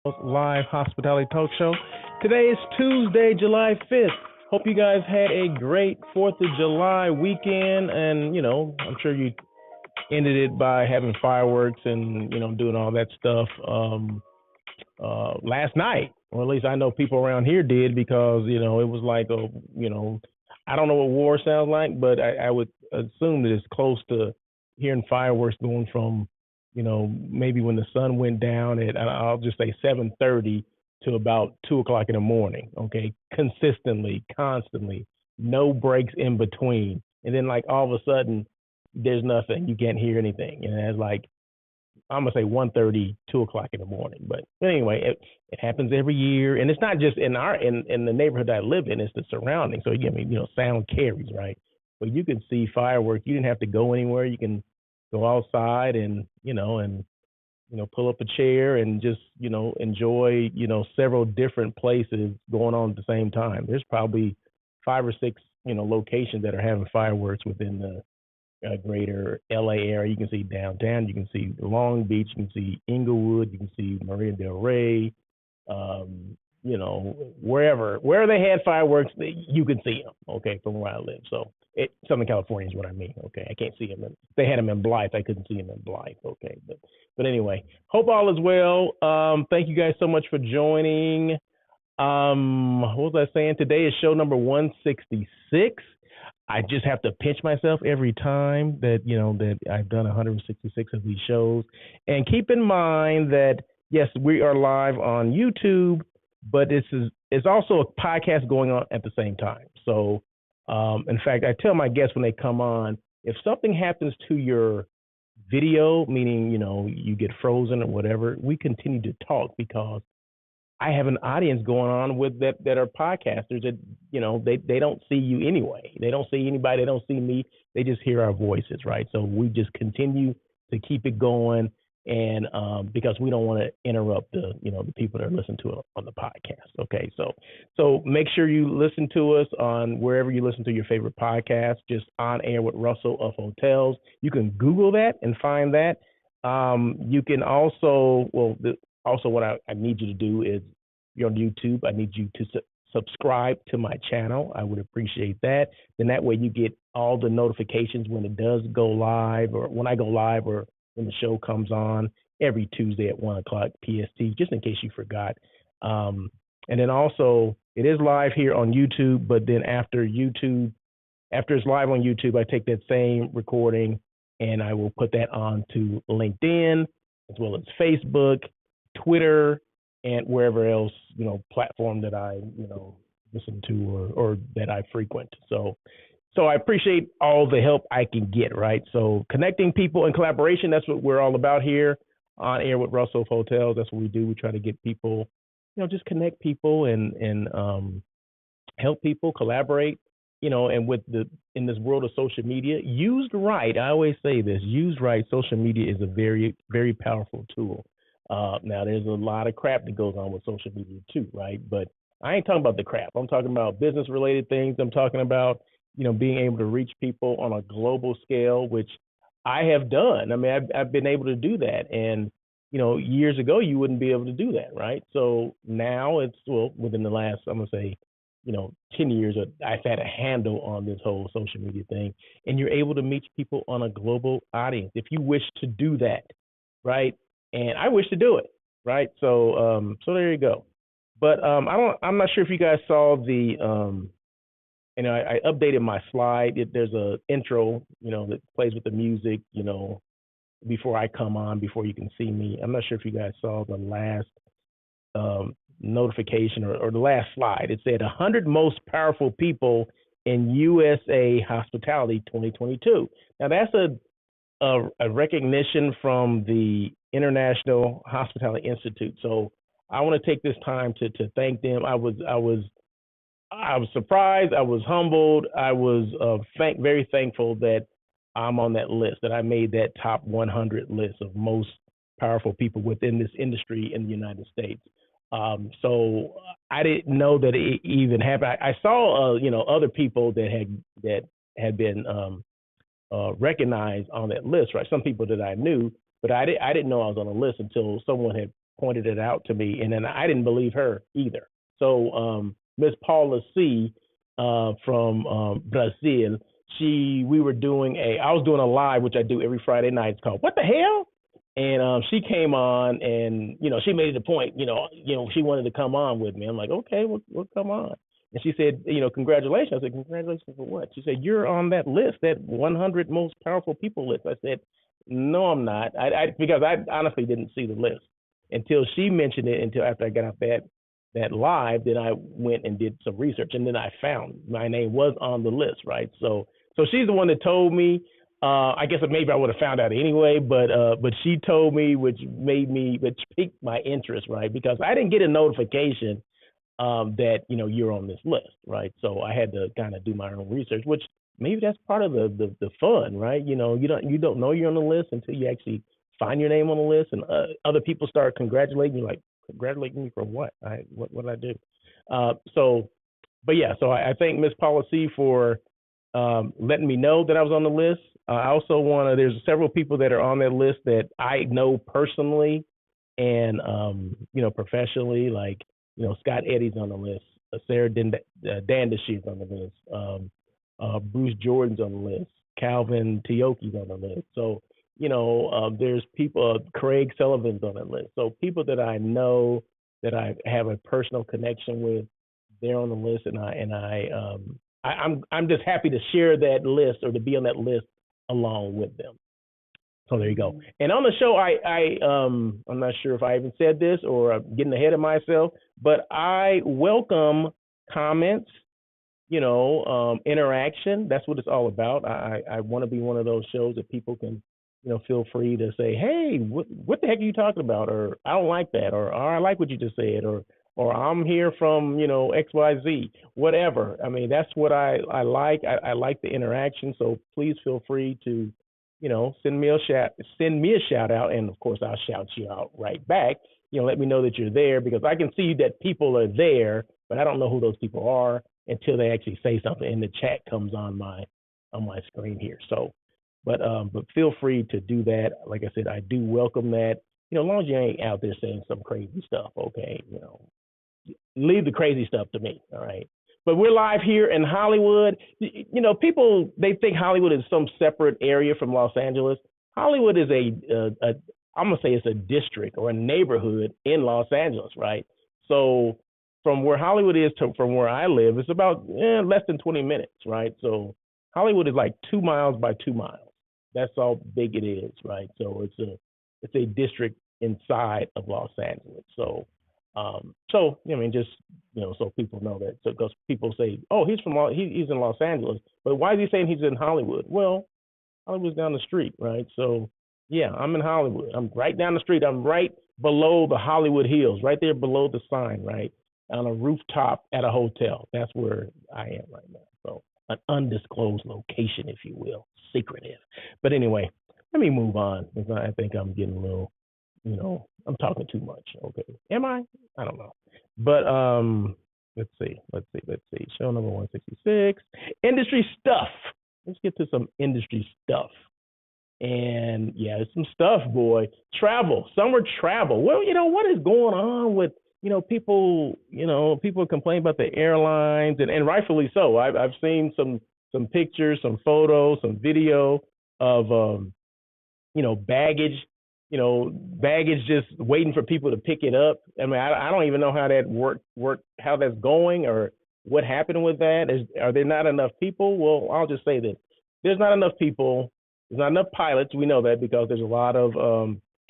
Live Hospitality Talk Show. Today is Tuesday, July 5th. Hope you guys had a great 4th of July weekend, and I'm sure you ended it by having fireworks and doing all that stuff last night, or at least I know people around here did, because it was like I don't know what war sounds like, but I would assume that it's close to hearing fireworks going from maybe when the sun went down at, I'll just say 7:30 to about 2 o'clock in the morning. Okay, consistently, constantly, no breaks in between, and then like all of a sudden there's nothing, you can't hear anything, and it's like I'm gonna say 1:30, 2 o'clock in the morning. But anyway, it happens every year, and it's not just in the neighborhood that I live in; it's the surroundings. So you get me, sound carries, right? But you can see fireworks. You didn't have to go anywhere. You can go outside and pull up a chair and just enjoy several different places going on at the same time. There's probably five or six locations that are having fireworks within the greater LA area. You can see downtown, you can see Long Beach, you can see Inglewood, you can see Marina Del Rey, wherever they had fireworks, you can see them. Okay, from where I live. So Southern California is what I mean. Okay, I can't see them. They had them in Blythe. I couldn't see them in Blythe. Okay, but anyway, hope all is well. Thank you guys so much for joining. What was I saying? Today is show number 166. I just have to pinch myself every time that that I've done 166 of these shows. And keep in mind that yes, we are live on YouTube, but it's also a podcast going on at the same time. So, in fact, I tell my guests when they come on, if something happens to your video, meaning you get frozen or whatever, we continue to talk because I have an audience going on with that are podcasters that they don't see you anyway. They don't see anybody. They don't see me. They just hear our voices, right? So we just continue to keep it going, and because we don't want to interrupt the people that are listening to it on the podcast. Okay, so make sure you listen to us on wherever you listen to your favorite podcast. Just On Air with Russell of Hotels. You can Google that and find that. You can also also, what I need you to do is, you're on YouTube, I need you to subscribe to my channel. I would appreciate that. Then that way you get all the notifications when it does go live, or when I go live, or when the show comes on every Tuesday at 1 o'clock PST, just in case you forgot. And then also, it is live here on YouTube, but then after it's live on YouTube, I take that same recording and I will put that on to LinkedIn, as well as Facebook, Twitter, and wherever else, platform that I, listen to or that I frequent. So I appreciate all the help I can get, right? So connecting people and collaboration, that's what we're all about here on Air with Russell Hotels. That's what we do. We try to get people, just connect people and help people collaborate, and in this world of social media, used right. I always say this, used right, social media is a very, very powerful tool. Now, there's a lot of crap that goes on with social media too, right? But I ain't talking about the crap. I'm talking about business-related things. I'm talking about, being able to reach people on a global scale, which I have done. I mean, I've been able to do that. And, years ago, you wouldn't be able to do that, right? So now within the last, I'm going to say, 10 years, I've had a handle on this whole social media thing. And you're able to meet people on a global audience if you wish to do that, right? And I wish to do it, right? So there you go. But I'm not sure if you guys saw the I updated my slide. There's a intro, that plays with the music, before I come on, before you can see me. I'm not sure if you guys saw the last notification or the last slide. It said 100 most powerful people in USA hospitality 2022. Now that's a recognition from the International Hospitality Institute. So I want to take this time to thank them. I was surprised. I was humbled. I was very thankful that I'm on that list, that I made that top 100 list of most powerful people within this industry in the United States. So I didn't know that it even happened. I saw other people that had been recognized on that list, right? Some people that I knew, but I didn't know I was on the list until someone had pointed it out to me, and then I didn't believe her either. So Miss Paula C. From Brazil, we were doing I was doing a live, which I do every Friday night. It's called What the Hell? And she came on, and she made it a point. She wanted to come on with me. I'm like, okay, we'll come on. And she said, congratulations. I said, congratulations for what? She said, you're on that list, that 100 most powerful people list. I said, no, I'm not. Because I honestly didn't see the list until she mentioned it. Until after I got off that live, then I went and did some research, and then I found my name was on the list, right? So she's the one that told me. I guess maybe I would have found out anyway, but she told me, which piqued my interest, right? Because I didn't get a notification that you're on this list, right? So I had to kind of do my own research, which maybe that's part of the fun, right? You don't know you're on the list until you actually find your name on the list, and other people start congratulating you, like, congratulating me for what? What did I do? So I thank Miss Policy for letting me know that I was on the list. I also there's several people that are on that list that I know personally and professionally, like Scott Eddy's on the list, Sarah Dandish's on the list, Bruce Jordan's on the list, Calvin Teoki's on the list. So there's people, Craig Sullivan's on that list. So people that I know, that I have a personal connection with, they're on the list, and I'm just happy to share that list, or to be on that list along with them. So there you go. And on the show, I'm not sure if I even said this, or I'm getting ahead of myself, but I welcome comments, interaction. That's what it's all about. I want to be one of those shows that people can, feel free to say, hey, what the heck are you talking about? Or I don't like that, or I like what you just said, or I'm here from, XYZ, whatever. I mean, that's what I like. I like the interaction. So please feel free to, send me a shout out. And of course, I'll shout you out right back. Let me know that you're there, because I can see that people are there, but I don't know who those people are until they actually say something and the chat comes on my screen here. So, but feel free to do that. Like I said, I do welcome that. As long as you ain't out there saying some crazy stuff, okay? Leave the crazy stuff to me, all right? But we're live here in Hollywood. People, they think Hollywood is some separate area from Los Angeles. Hollywood is I'm gonna say it's a district or a neighborhood in Los Angeles, right? So from where Hollywood is to from where I live, it's about less than 20 minutes, right? So Hollywood is like 2 miles by 2 miles. That's how big it is, right? So it's a district inside of Los Angeles. So just so people know that. So because people say, oh, he's in Los Angeles, but why is he saying he's in Hollywood? Well, Hollywood's down the street, right? So yeah, I'm in Hollywood. I'm right down the street. I'm right below the Hollywood Hills, right there below the sign, right on a rooftop at a hotel. That's where I am right now. So an undisclosed location, if you will, secretive. But anyway, let me move on, because I think I'm getting a little, I'm talking too much. Okay, am I? I don't know. But let's see. Show number 166, industry stuff. Let's get to some industry stuff. And yeah, it's some stuff, boy. Travel, summer travel. Well, what is going on with people? People complain about the airlines, and rightfully so. I've seen some pictures, some photos, some video of baggage. Baggage just waiting for people to pick it up. I mean, I don't even know how that work, how that's going, or what happened with that. Are there not enough people? Well, I'll just say this: there's not enough people. There's not enough pilots. We know that, because there's a lot of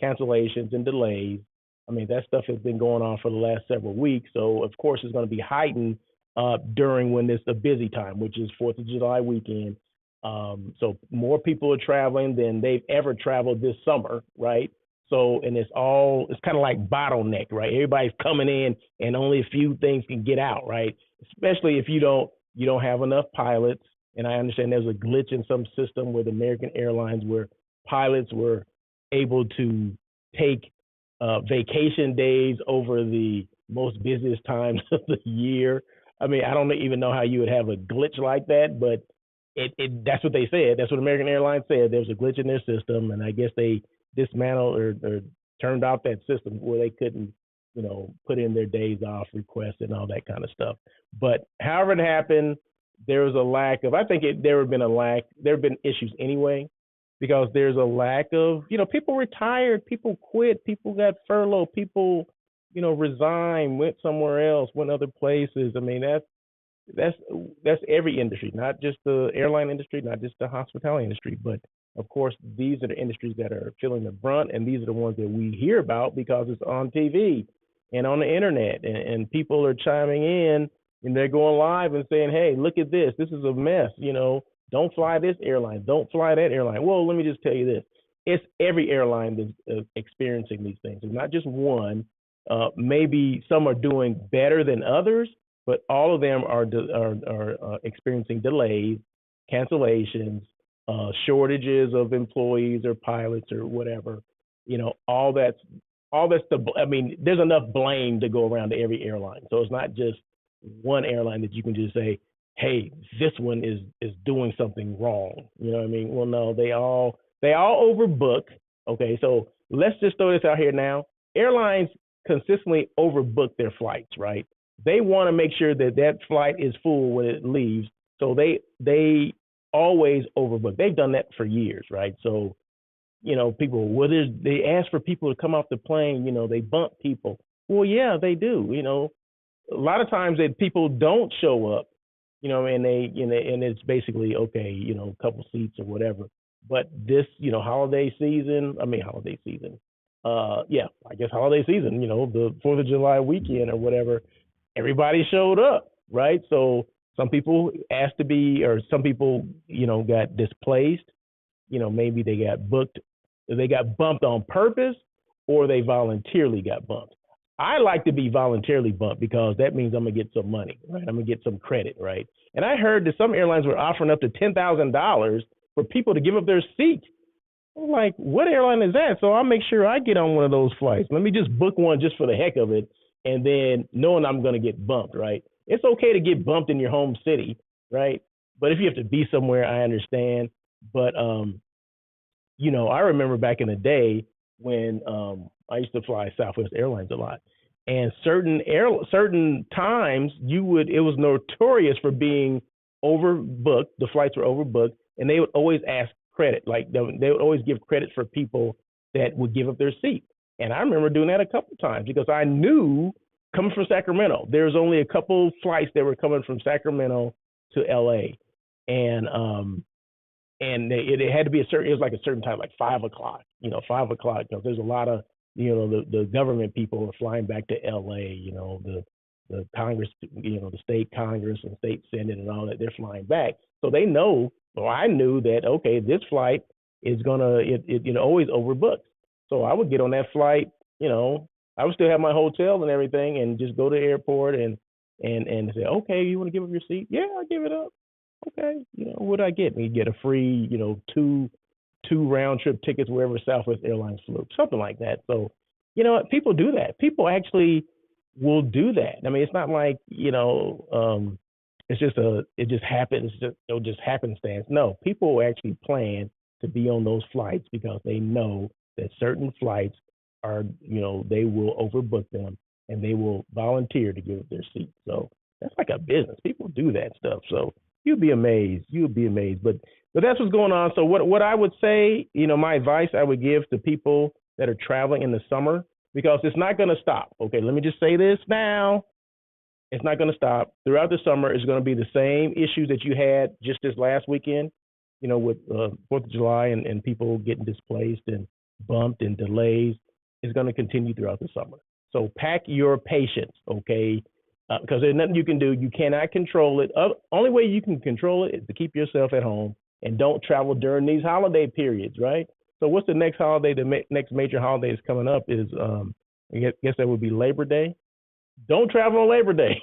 cancellations and delays. I mean, that stuff has been going on for the last several weeks. So, of course, it's going to be heightened during when it's a busy time, which is 4th of July weekend. So more people are traveling than they've ever traveled this summer, right? So, and it's kind of like bottleneck, right? Everybody's coming in and only a few things can get out, right? Especially if you don't have enough pilots. And I understand there's a glitch in some system with American Airlines where pilots were able to take vacation days over the most busiest times of the year. I mean, I don't even know how you would have a glitch like that, but that's what they said. That's what American Airlines said. There was a glitch in their system, and I guess they dismantled or turned off that system where they couldn't, put in their days off requests and all that kind of stuff. But however it happened, there was a lack of. I think there have been a lack. There have been issues anyway, because there's a lack of. People retired, people quit, people got furloughed, people, resigned, went somewhere else, went other places. I mean, that's every industry, not just the airline industry, not just the hospitality industry, but of course these are the industries that are feeling the brunt, and these are the ones that we hear about because it's on TV and on the internet, and people are chiming in and they're going live and saying, hey, look at this, this is a mess, don't fly this airline, don't fly that airline. Well, let me just tell you this, it's every airline that's experiencing these things. It's not just one. Maybe some are doing better than others, but all of them are experiencing delays, cancellations, shortages of employees or pilots or whatever. All that's I mean, there's enough blame to go around to every airline. So it's not just one airline that you can just say, hey, this one is doing something wrong. You know what I mean? Well, no, they all overbook. Okay, so let's just throw this out here now. Airlines consistently overbook their flights, right? They want to make sure that flight is full when it leaves. So they always overbook. They've done that for years, right? So, people, they ask for people to come off the plane, they bump people. Well, yeah, they do. A lot of times that people don't show up, and and it's basically, okay, a couple seats or whatever. But this, holiday season, yeah, I guess holiday season, the 4th of July weekend or whatever, everybody showed up, right? So some people asked to be, or some people, got displaced. Maybe they got bumped on purpose, or they voluntarily got bumped. I like to be voluntarily bumped because that means I'm gonna get some money, right? I'm gonna get some credit, right? And I heard that some airlines were offering up to $10,000 for people to give up their seat. I'm like, what airline is that? So I'll make sure I get on one of those flights. Let me just book one just for the heck of it, and then knowing I'm going to get bumped, right? It's okay to get bumped in your home city, right? But if you have to be somewhere, I understand. But I remember back in the day when I used to fly Southwest Airlines a lot, and certain times it was notorious for being overbooked. The flights were overbooked, and they would always ask credit. Like they would always give credit for people that would give up their seat. And I remember doing that a couple of times because I knew, coming from Sacramento, there's only a couple flights that were coming from Sacramento to LA. And it had to be it was like a certain time, like 5 o'clock, 5 o'clock, because there's a lot of, the government people are flying back to LA, the Congress, the state Congress and state Senate and all that, they're flying back. So they know, or I knew that, okay, this flight is it always overbooked. So I would get on that flight, I would still have my hotel and everything and just go to the airport and say, okay, you want to give up your seat? Yeah, I'll give it up. Okay, what do I get? You get a free, two round trip tickets wherever Southwest Airlines flew, something like that. So, people do that. People actually will do that. I mean, it's not like, it just happens. It'll just happenstance. No, people actually plan to be on those flights because they know that certain flights are, they will overbook them and they will volunteer to give up their seat. So that's like a business. People do that stuff. So you'd be amazed. But that's what's going on. So what I would say, my advice I would give to people that are traveling in the summer, because it's not going to stop. Okay, let me just say this now. It's not going to stop. Throughout the summer, it's going to be the same issues that you had just this last weekend, with 4th of July and people getting displaced and bumped and delays. It's going to continue throughout the summer. So pack your patience, okay? Because there's nothing you can do. You cannot control it. Only way you can control it is to keep yourself at home and don't travel during these holiday periods, right? So what's the next holiday? The next major holiday is coming up is, I guess that would be Labor Day. Don't travel on Labor Day.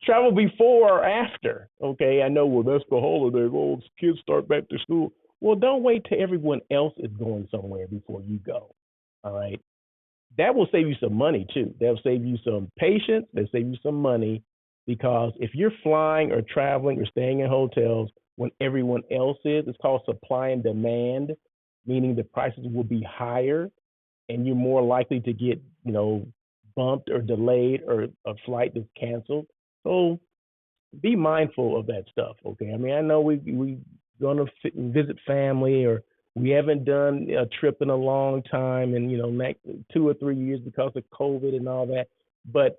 Travel before or after. Okay, I know, well, that's the holiday. Well, kids start back to school. Well, don't wait till everyone else is going somewhere before you go. All right. That will save you some money too. That'll save you some patience. That'll save you some money, because if you're flying or traveling or staying in hotels when everyone else is, it's called supply and demand, meaning the prices will be higher. and you're more likely to get, bumped or delayed or a flight that's canceled. So be mindful of that stuff. Okay. I mean, I know we gonna visit family, or we haven't done a trip in a long time, and next 2 or 3 years because of COVID and all that. But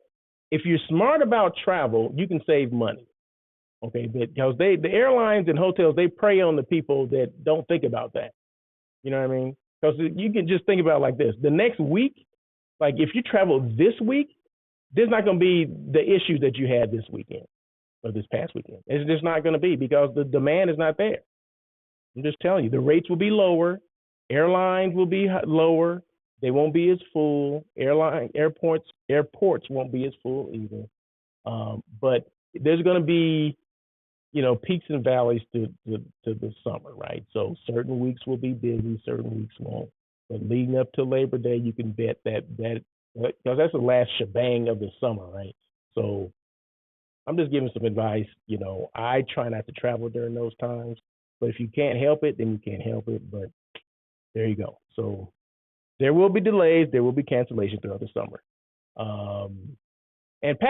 if you're smart about travel, you can save money. Okay, because the airlines and hotels, they prey on the people that don't think about that. You know what I mean? Because you can just think about it like this: the next week, like if you travel this week, there's not going to be the issues that you had this weekend or this past weekend. It's just not going to be, because the demand is not there. I'm just telling you, the rates will be lower, airlines will be lower, they won't be as full. Airports won't be as full either. But there's going to be, peaks and valleys to the summer, right? So certain weeks will be busy, certain weeks won't. But leading up to Labor Day, you can bet that because that's the last shebang of the summer, right? So I'm just giving some advice. I try not to travel during those times, but if you can't help it, then you can't help it. But there you go. So there will be delays, there will be cancellations throughout the summer. And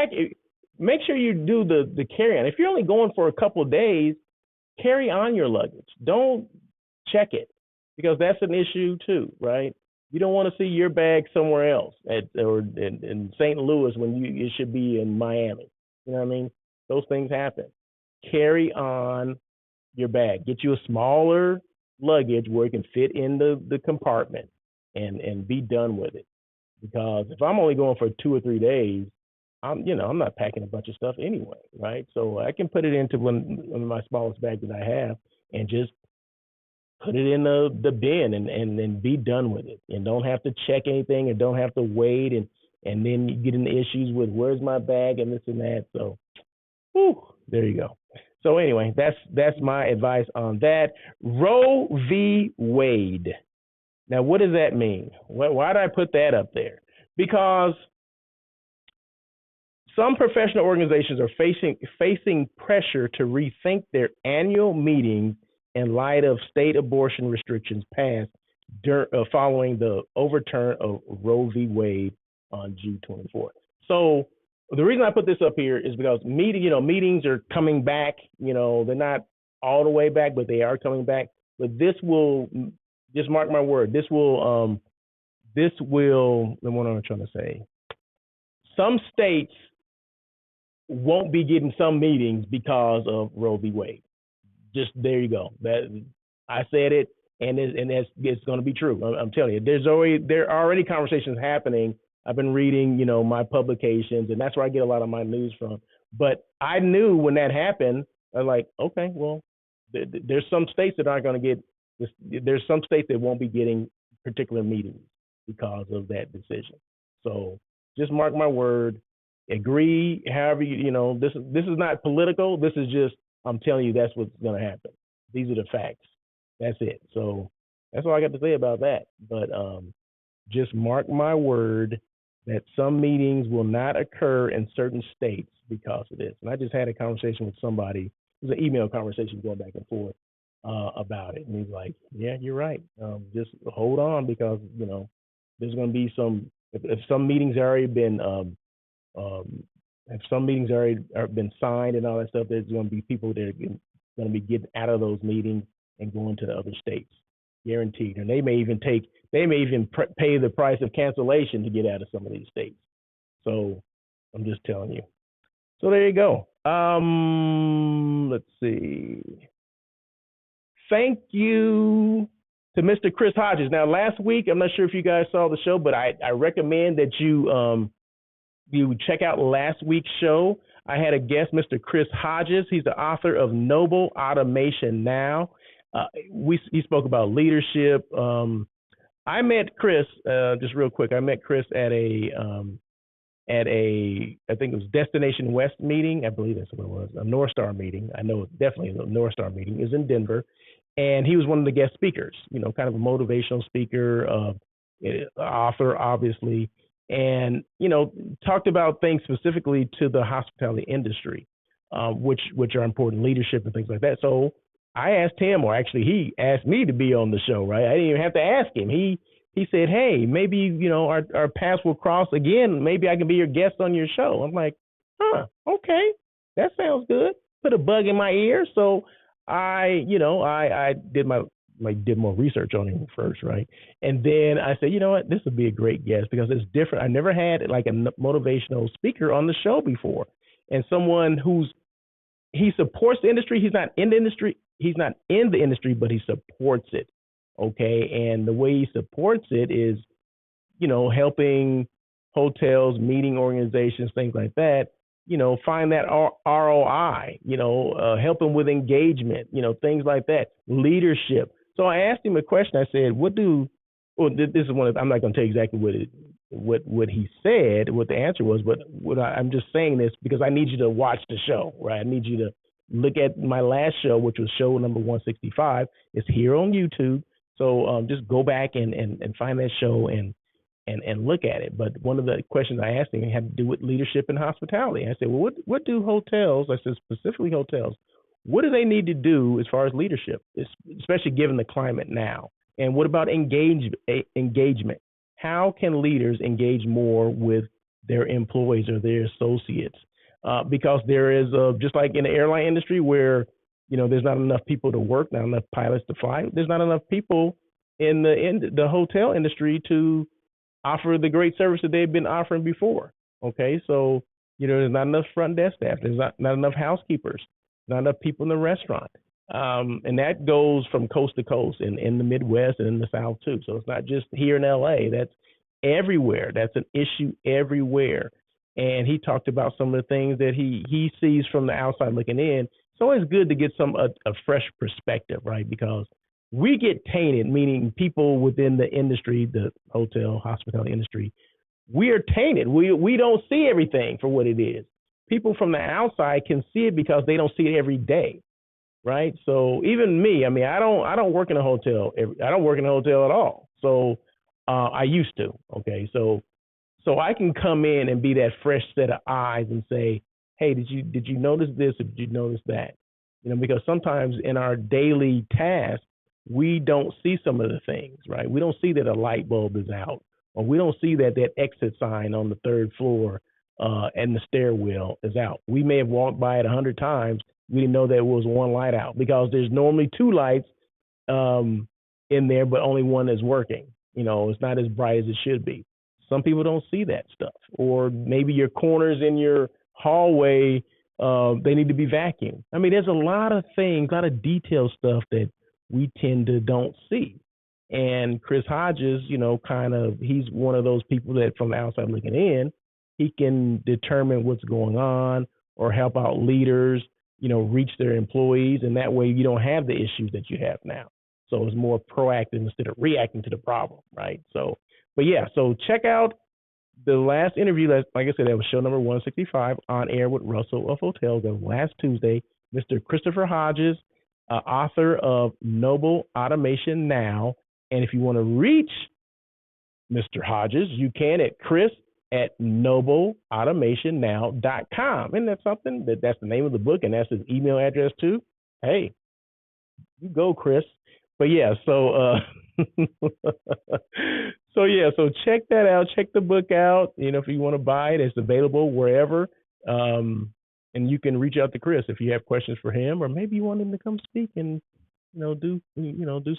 make sure you do the carry-on. If you're only going for a couple of days, carry on your luggage. Don't check it, because that's an issue too, right? You don't want to see your bag somewhere else or in St. Louis when it should be in Miami. You know what I mean? Those things happen. Carry on your bag. Get you a smaller luggage where it can fit in the compartment and be done with it. Because if I'm only going for 2 or 3 days, I'm not packing a bunch of stuff anyway, right? So I can put it into one of my smallest bags that I have and just put it in the bin and then be done with it, and don't have to check anything and don't have to wait and then you get into issues with where's my bag and this and that. So, there you go. So anyway, that's my advice on that. Roe v. Wade. Now, what does that mean? Why did I put that up there? Because some professional organizations are facing pressure to rethink their annual meetings in light of state abortion restrictions passed following the overturn of Roe v. Wade on June 24th. So the reason I put this up here is because meetings are coming back. They're not all the way back, but they are coming back. But this will, just mark my word, this will, what I'm trying to say, some states won't be getting some meetings because of Roe v. Wade. Just there you go. That I said it, and it's going to be true. I'm telling you, there are already conversations happening. I've been reading, my publications, and that's where I get a lot of my news from. But I knew when that happened, I was like, okay, well, there's some states that aren't going to get this. There's some states that won't be getting particular meetings because of that decision. So just mark my word. Agree, however this is not political. This is just, I'm telling you, that's what's going to happen. These are the facts. That's it. So that's all I got to say about that. But just mark my word that some meetings will not occur in certain states because of this. And I just had a conversation with somebody. It was an email conversation going back and forth about it. And he's like, yeah, you're right. Just hold on, because, there's going to be some, if some meetings already been, if some meetings already been signed and all that stuff, there's going to be people that are going to be getting out of those meetings and going to the other states, guaranteed. And they may even pay the price of cancellation to get out of some of these states. So I'm just telling you. So there you go. Let's see. Thank you to Mr. Chris Hodges. Now, last week, I'm not sure if you guys saw the show, but I recommend that you check out last week's show. I had a guest, Mr. Chris Hodges. He's the author of Noble Automation Now. He spoke about leadership. I met Chris, just real quick. I met Chris at a I think it was Destination West meeting. I believe that's what it was, a North Star meeting. I know it's definitely a North Star meeting. It was in Denver. And he was one of the guest speakers, kind of a motivational speaker, author, obviously. And, talked about things specifically to the hospitality industry, which are important, leadership and things like that. So I asked him, or actually he asked me to be on the show, right? I didn't even have to ask him. He he said, hey, maybe, our paths will cross again. Maybe I can be your guest on your show. I'm like, okay, that sounds good. Put a bug in my ear. So I did more research on him first, right? And then I said, you know what, this would be a great guest because it's different. I never had like a motivational speaker on the show before, and someone he supports the industry. He's not in the industry. He's not in the industry, but he supports it. Okay, and the way he supports it is, helping hotels, meeting organizations, things like that, find that ROI, helping with engagement, things like that, leadership. So I asked him a question. I said, this is I'm not going to tell you exactly what he said, what the answer was, but I'm just saying this because I need you to watch the show, right? I need you to look at my last show, which was show number 165. It's here on YouTube. So just go back and find that show and look at it. But one of the questions I asked him had to do with leadership and hospitality. I said, well, what do hotels, I said specifically hotels, what do they need to do as far as leadership, especially given the climate now? And what about engagement? How can leaders engage more with their employees or their associates? Because there is, just like in the airline industry where, there's not enough people to work, not enough pilots to fly, there's not enough people in the hotel industry to offer the great service that they've been offering before. Okay, so there's not enough front desk staff. There's not enough housekeepers. Not enough people in the restaurant, and that goes from coast to coast in the Midwest and in the South too. So it's not just here in LA. That's everywhere. That's an issue everywhere. And he talked about some of the things that he sees from the outside looking in. It's always good to get a fresh perspective, right? Because we get tainted, meaning people within the industry, the hotel, hospitality industry, we are tainted. We don't see everything for what it is. People from the outside can see it because they don't see it every day, right? So even me, I mean, I don't work in a hotel. I don't work in a hotel at all. So I used to. Okay, so I can come in and be that fresh set of eyes and say, hey, did you notice this or did you notice that? Because sometimes in our daily tasks, we don't see some of the things, right? We don't see that a light bulb is out, or we don't see that exit sign on the third floor and the stairwell is out. We may have walked by it 100 times. We didn't know there was one light out because there's normally two lights in there, but only one is working. It's not as bright as it should be. Some people don't see that stuff. Or maybe your corners in your hallway, they need to be vacuumed. I mean, there's a lot of things, a lot of detailed stuff that we tend to don't see. And Chris Hodges, he's one of those people that from the outside looking in, he can determine what's going on or help out leaders, reach their employees. And that way you don't have the issues that you have now. So it's more proactive instead of reacting to the problem, right? So check out the last interview. Like I said, that was show number 165 on air with Russell of Hotels. That was last Tuesday. Mr. Christopher Hodges, author of Noble Automation Now. And if you want to reach Mr. Hodges, you can at chris@nobleautomationnow.com. Isn't that something? That's the name of the book, and that's his email address too. Hey, you go, Chris. But yeah, so so check that out. Check the book out. If you want to buy it, it's available wherever. And you can reach out to Chris if you have questions for him, or maybe you want him to come speak and do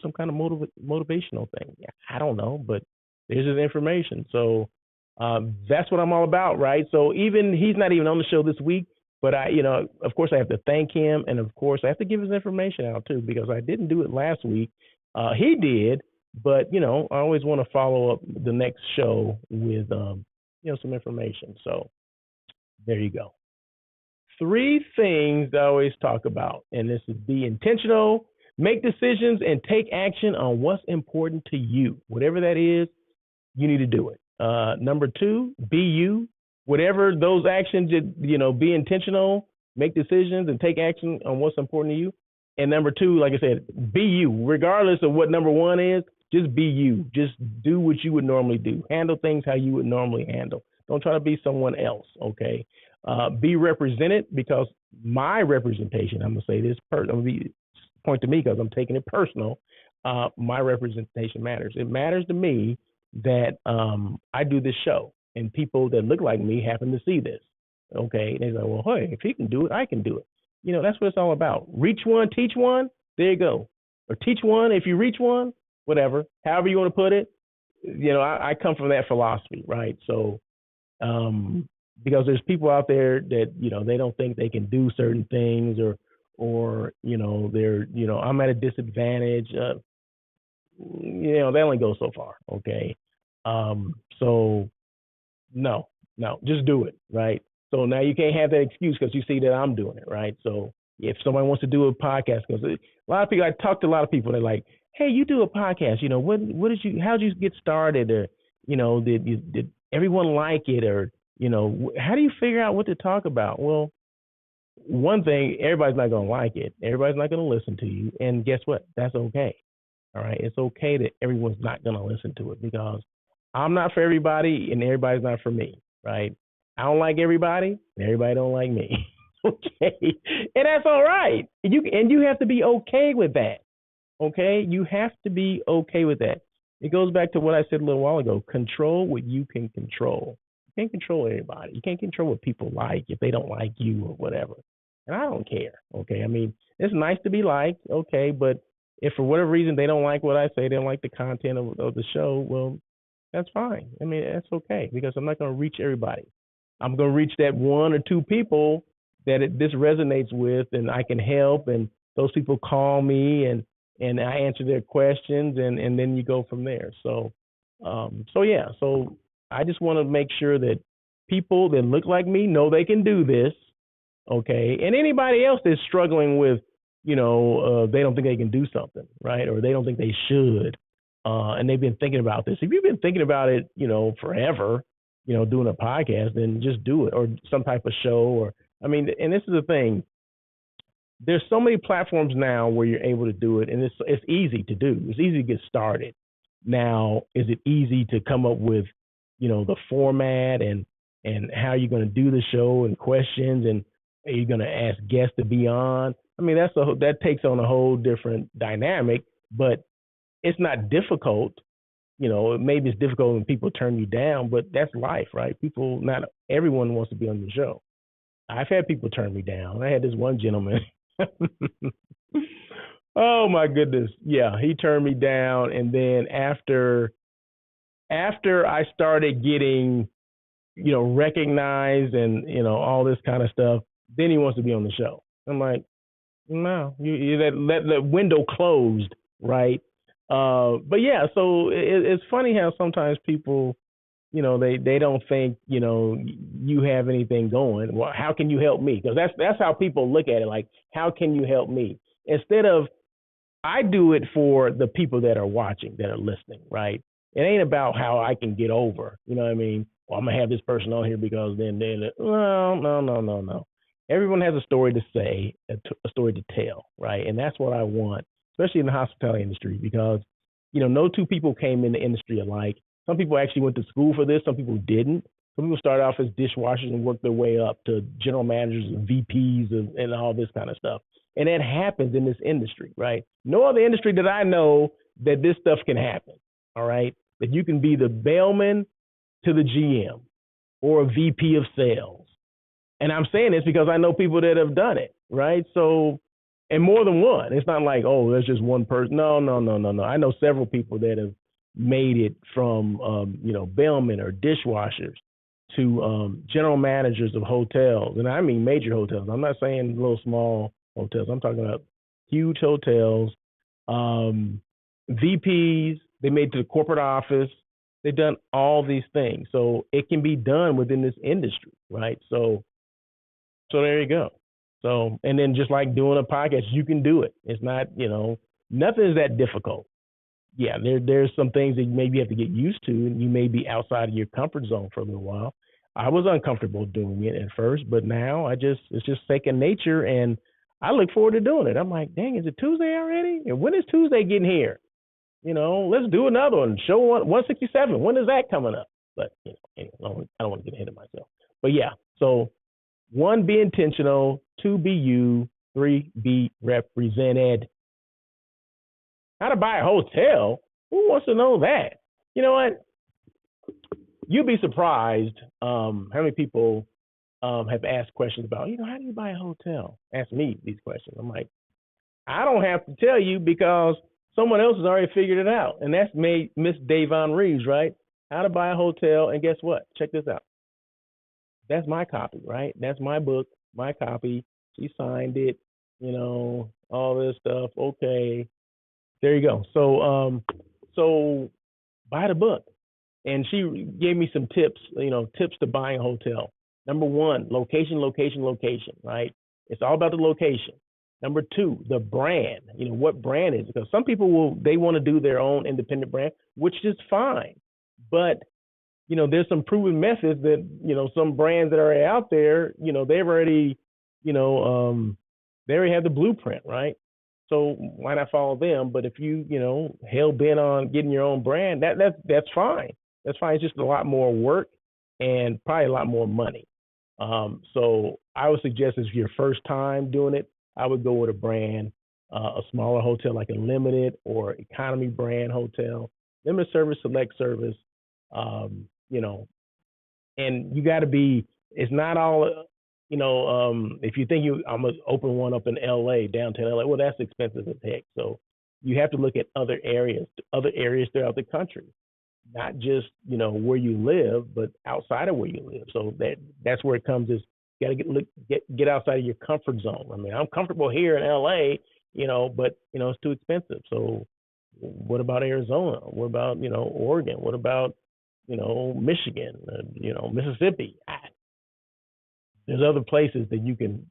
some kind of motivational thing. I don't know, but there's his information. So that's what I'm all about, right? So even he's not even on the show this week, but of course I have to thank him, and of course I have to give his information out too, because I didn't do it last week. He did, but I always want to follow up the next show with some information. So there you go. 3 things I always talk about, and this is be intentional, make decisions, and take action on what's important to you. Whatever that is, you need to do it. Number 2, be you. Whatever those actions, be intentional, make decisions, and take action on what's important to you. And number 2, like I said, be you. Regardless of what number 1 is, just be you. Just do what you would normally do. Handle things how you would normally handle. Don't try to be someone else, okay? Be represented, because my representation, I'm going to say this, I'm going to point to me because I'm taking it personal. my representation matters. It matters to me that I do this show and people that look like me happen to see this. Okay. And they're like, well, hey, if he can do it, I can do it. That's what it's all about. Reach one, teach one. There you go. Or teach one if you reach one, whatever, however you want to put it. I come from that philosophy, right? So, because there's people out there that, they don't think they can do certain things or, they're, I'm at a disadvantage. They only go so far. Okay. So no, just do it. Right. So now you can't have that excuse because you see that I'm doing it. Right. So if somebody wants to do a podcast, because a lot of people, I talk to a lot of people, they're like, hey, you do a podcast, how did you get started? Or, did everyone like it? Or, how do you figure out what to talk about? Well, one thing, everybody's not going to like it. Everybody's not going to listen to you. And guess what? That's okay. All right. It's okay that everyone's not going to listen to it because I'm not for everybody and everybody's not for me. Right. I don't like everybody and everybody don't like me. Okay. And that's all right. You have to be okay with that. Okay. You have to be okay with that. It goes back to what I said a little while ago. Control what you can control. You can't control everybody. You can't control what people like if they don't like you or whatever. And I don't care. Okay. I mean, it's nice to be liked. Okay. But if for whatever reason they don't like what I say, they don't like the content of the show, well, that's fine. I mean, that's okay because I'm not going to reach everybody. I'm going to reach that one or two people that this resonates with and I can help. And those people call me and I answer their questions and then you go from there. So yeah. So I just want to make sure that people that look like me know they can do this. Okay. And anybody else that's struggling with, they don't think they can do something, right? Or they don't think they should. And they've been thinking about this. If you've been thinking about it, forever, doing a podcast, then just do it or some type of show or, and this is the thing. There's so many platforms now where you're able to do it and it's easy to do. It's easy to get started. Now, is it easy to come up with, the format and how you're going to do the show and questions and are you going to ask guests to be on? That takes on a whole different dynamic, but it's not difficult. Maybe it's difficult when people turn you down, but that's life, right? Not everyone wants to be on the show. I've had people turn me down. I had this one gentleman. Oh my goodness. Yeah, he turned me down. And then after I started getting, recognized and, all this kind of stuff, then he wants to be on the show. I'm like, no, you that window closed, right? But yeah, so it's funny how sometimes people, they don't think, you have anything going. Well, how can you help me? Because that's how people look at it. Like, how can you help me? Instead of, I do it for the people that are watching, that are listening, right? It ain't about how I can get over. You know what I mean? Well, I'm gonna have this person on here because then no. Everyone has a story to say, a story to tell, right? And that's what I want, especially in the hospitality industry, because no two people came in the industry alike. Some people actually went to school for this. Some people didn't. Some people started off as dishwashers and worked their way up to general managers and VPs and all this kind of stuff. And that happens in this industry, right? No other industry that I know that this stuff can happen, all right? That you can be the bellman to the GM or a VP of sales. And I'm saying this because I know people that have done it, right? So, and more than one. It's not like, oh, there's just one person. No. I know several people that have made it from, bellmen or dishwashers to general managers of hotels. And I mean major hotels. I'm not saying little small hotels. I'm talking about huge hotels, VPs. They made it to the corporate office. They've done all these things. So it can be done within this industry, right? So there you go. So, and then just like doing a podcast, you can do it. It's not, nothing is that difficult. Yeah, there's some things that maybe you have to get used to, and you may be outside of your comfort zone for a little while. I was uncomfortable doing it at first, but now it's just second nature, and I look forward to doing it. I'm like, dang, is it Tuesday already? And when is Tuesday getting here? Let's do another one. Show 167. When is that coming up? But anyway, I don't want to get ahead of myself. But yeah, so 1, be intentional. 2, be you. 3, be represented. How to buy a hotel? Who wants to know that? You know what? You'd be surprised how many people have asked questions about, how do you buy a hotel? Ask me these questions. I'm like, I don't have to tell you because someone else has already figured it out. And that's Miss Davon Reeves, right? How to buy a hotel. And guess what? Check this out. That's my copy, right? That's my book, my copy. She signed it, all this stuff. Okay. There you go. So buy the book. And she gave me some tips, tips to buying a hotel. Number one, location, location, location, right? It's all about the location. Number two, the brand. What brand is it? Because some people they want to do their own independent brand, which is fine. But, there's some proven methods that, some brands that are out there, they've already, they already have the blueprint, right? So why not follow them? But if you, hell bent on getting your own brand, that's fine. That's fine. It's just a lot more work and probably a lot more money. So I would suggest if your first time doing it, I would go with a brand, a smaller hotel like a limited or economy brand hotel, limited service, select service, and you got to be, it's not all, if you think I'm going to open one up in LA, downtown LA, well, that's expensive as heck. So you have to look at other areas throughout the country, not just, where you live, but outside of where you live. So that's where it comes is you got to get outside of your comfort zone. I mean, I'm comfortable here in LA, but, it's too expensive. So what about Arizona? What about, Oregon? What about, Michigan, Mississippi? There's other places that you can,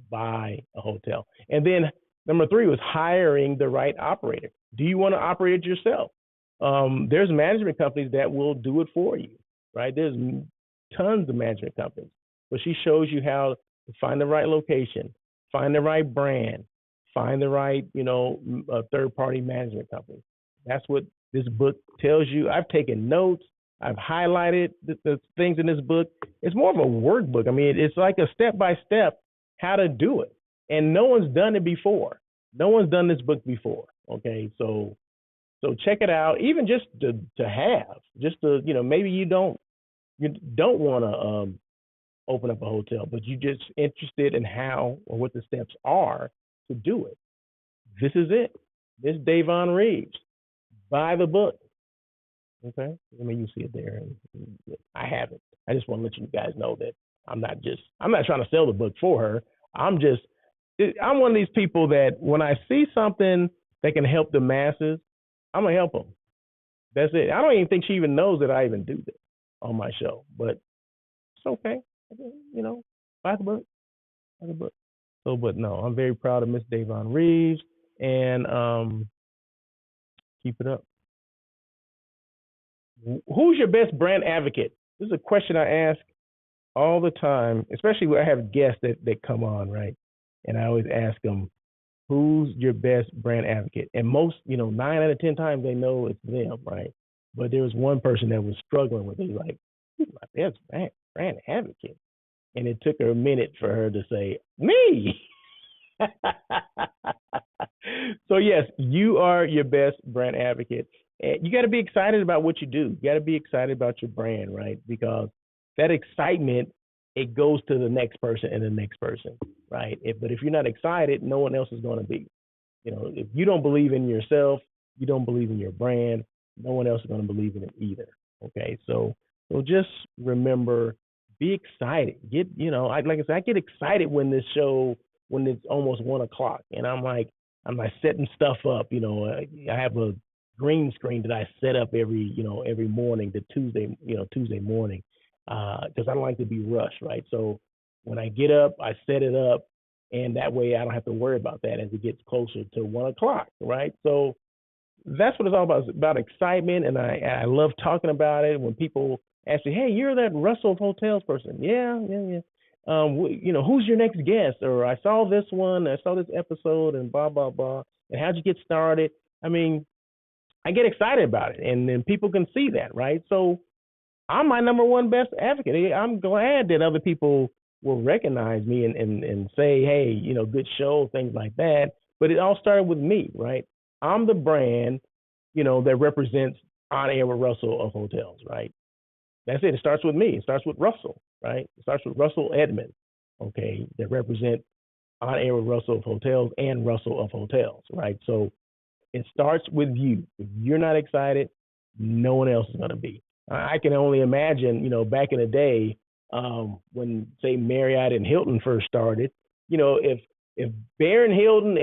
buy a hotel. And then number three was hiring the right operator. Do you want to operate it yourself? There's management companies that will do it for you, right? There's tons of management companies, but she shows you how to find the right location, find the right brand, find the right, third-party management company. That's what this book tells you. I've taken notes. I've highlighted the things in this book. It's more of a workbook. I mean, it's like a step-by-step how to do it. And no one's done it before. No one's done this book before, okay? So check it out, even just to have, just to, maybe you don't want to open up a hotel, but you're just interested in how or what the steps are to do it. This is it. This Davon Reeves. Buy the book. Okay, I mean, you see it there. I have it. I just want to let you guys know that I'm not trying to sell the book for her. I'm one of these people that when I see something that can help the masses, I'm gonna help them. That's it. I don't even think she even knows that I even do this on my show, but it's okay. Buy the book. Buy the book. So, but no, I'm very proud of Miss Davon Reeves, and keep it up. Who's your best brand advocate? This is a question I ask all the time, especially when I have guests that come on, right? And I always ask them, who's your best brand advocate? And most, 9 out of 10 times they know it's them, right? But there was one person that was struggling with it. He's like, who's my best brand advocate? And it took her a minute for her to say, me. So yes, you are your best brand advocate. And you got to be excited about what you do. You got to be excited about your brand, right? Because that excitement, it goes to the next person and the next person, right? But if you're not excited, no one else is going to be. If you don't believe in yourself, you don't believe in your brand, no one else is going to believe in it either. Okay, so just remember, be excited. Like I said, I get excited when it's almost 1:00, and I'm like setting stuff up. I have a green screen that I set up every morning, the Tuesday morning, because I don't like to be rushed, right? So when I get up, I set it up, and that way I don't have to worry about that as it gets closer to 1:00, right? So that's what it's all about. It's about excitement, and I love talking about it. When people ask me, "Hey, you're that Russell Hotels person?" Yeah. Who's your next guest? Or I saw this one, I saw this episode, and blah blah blah. And how'd you get started? I mean, I get excited about it, and then people can see that, right? So I'm my number one best advocate. I'm glad that other people will recognize me and say, hey, good show, things like that. But it all started with me, right? I'm the brand, that represents On Air with Russell of hotels, right? That's it. It starts with me. It starts with Russell, right? It starts with Russell Edmond, okay, that represent On Air with Russell of hotels and Russell of hotels, right? So it starts with you. If you're not excited, no one else is going to be. I can only imagine, back in the day, when say Marriott and Hilton first started, if Baron Hilton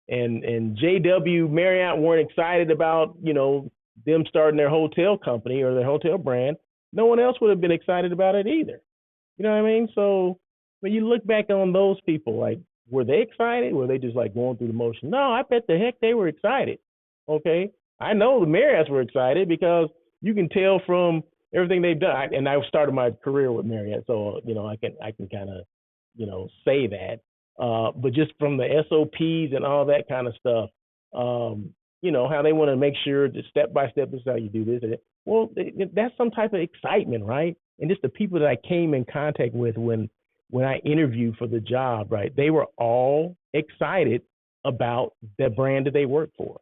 and JW Marriott weren't excited about, them starting their hotel company or their hotel brand, no one else would have been excited about it either. You know what I mean? So when you look back on those people, like, were they excited? Were they just like going through the motion? No, I bet the heck they were excited. Okay. I know the Marriotts were excited because you can tell from everything they've done. And I started my career with Marriott, so I can kind of say that. But just from the SOPs and all that kind of stuff, how they want to make sure that step by step, this is how you do this. Well, that's some type of excitement, right? And just the people that I came in contact with when I interviewed for the job, right? They were all excited about the brand that they work for.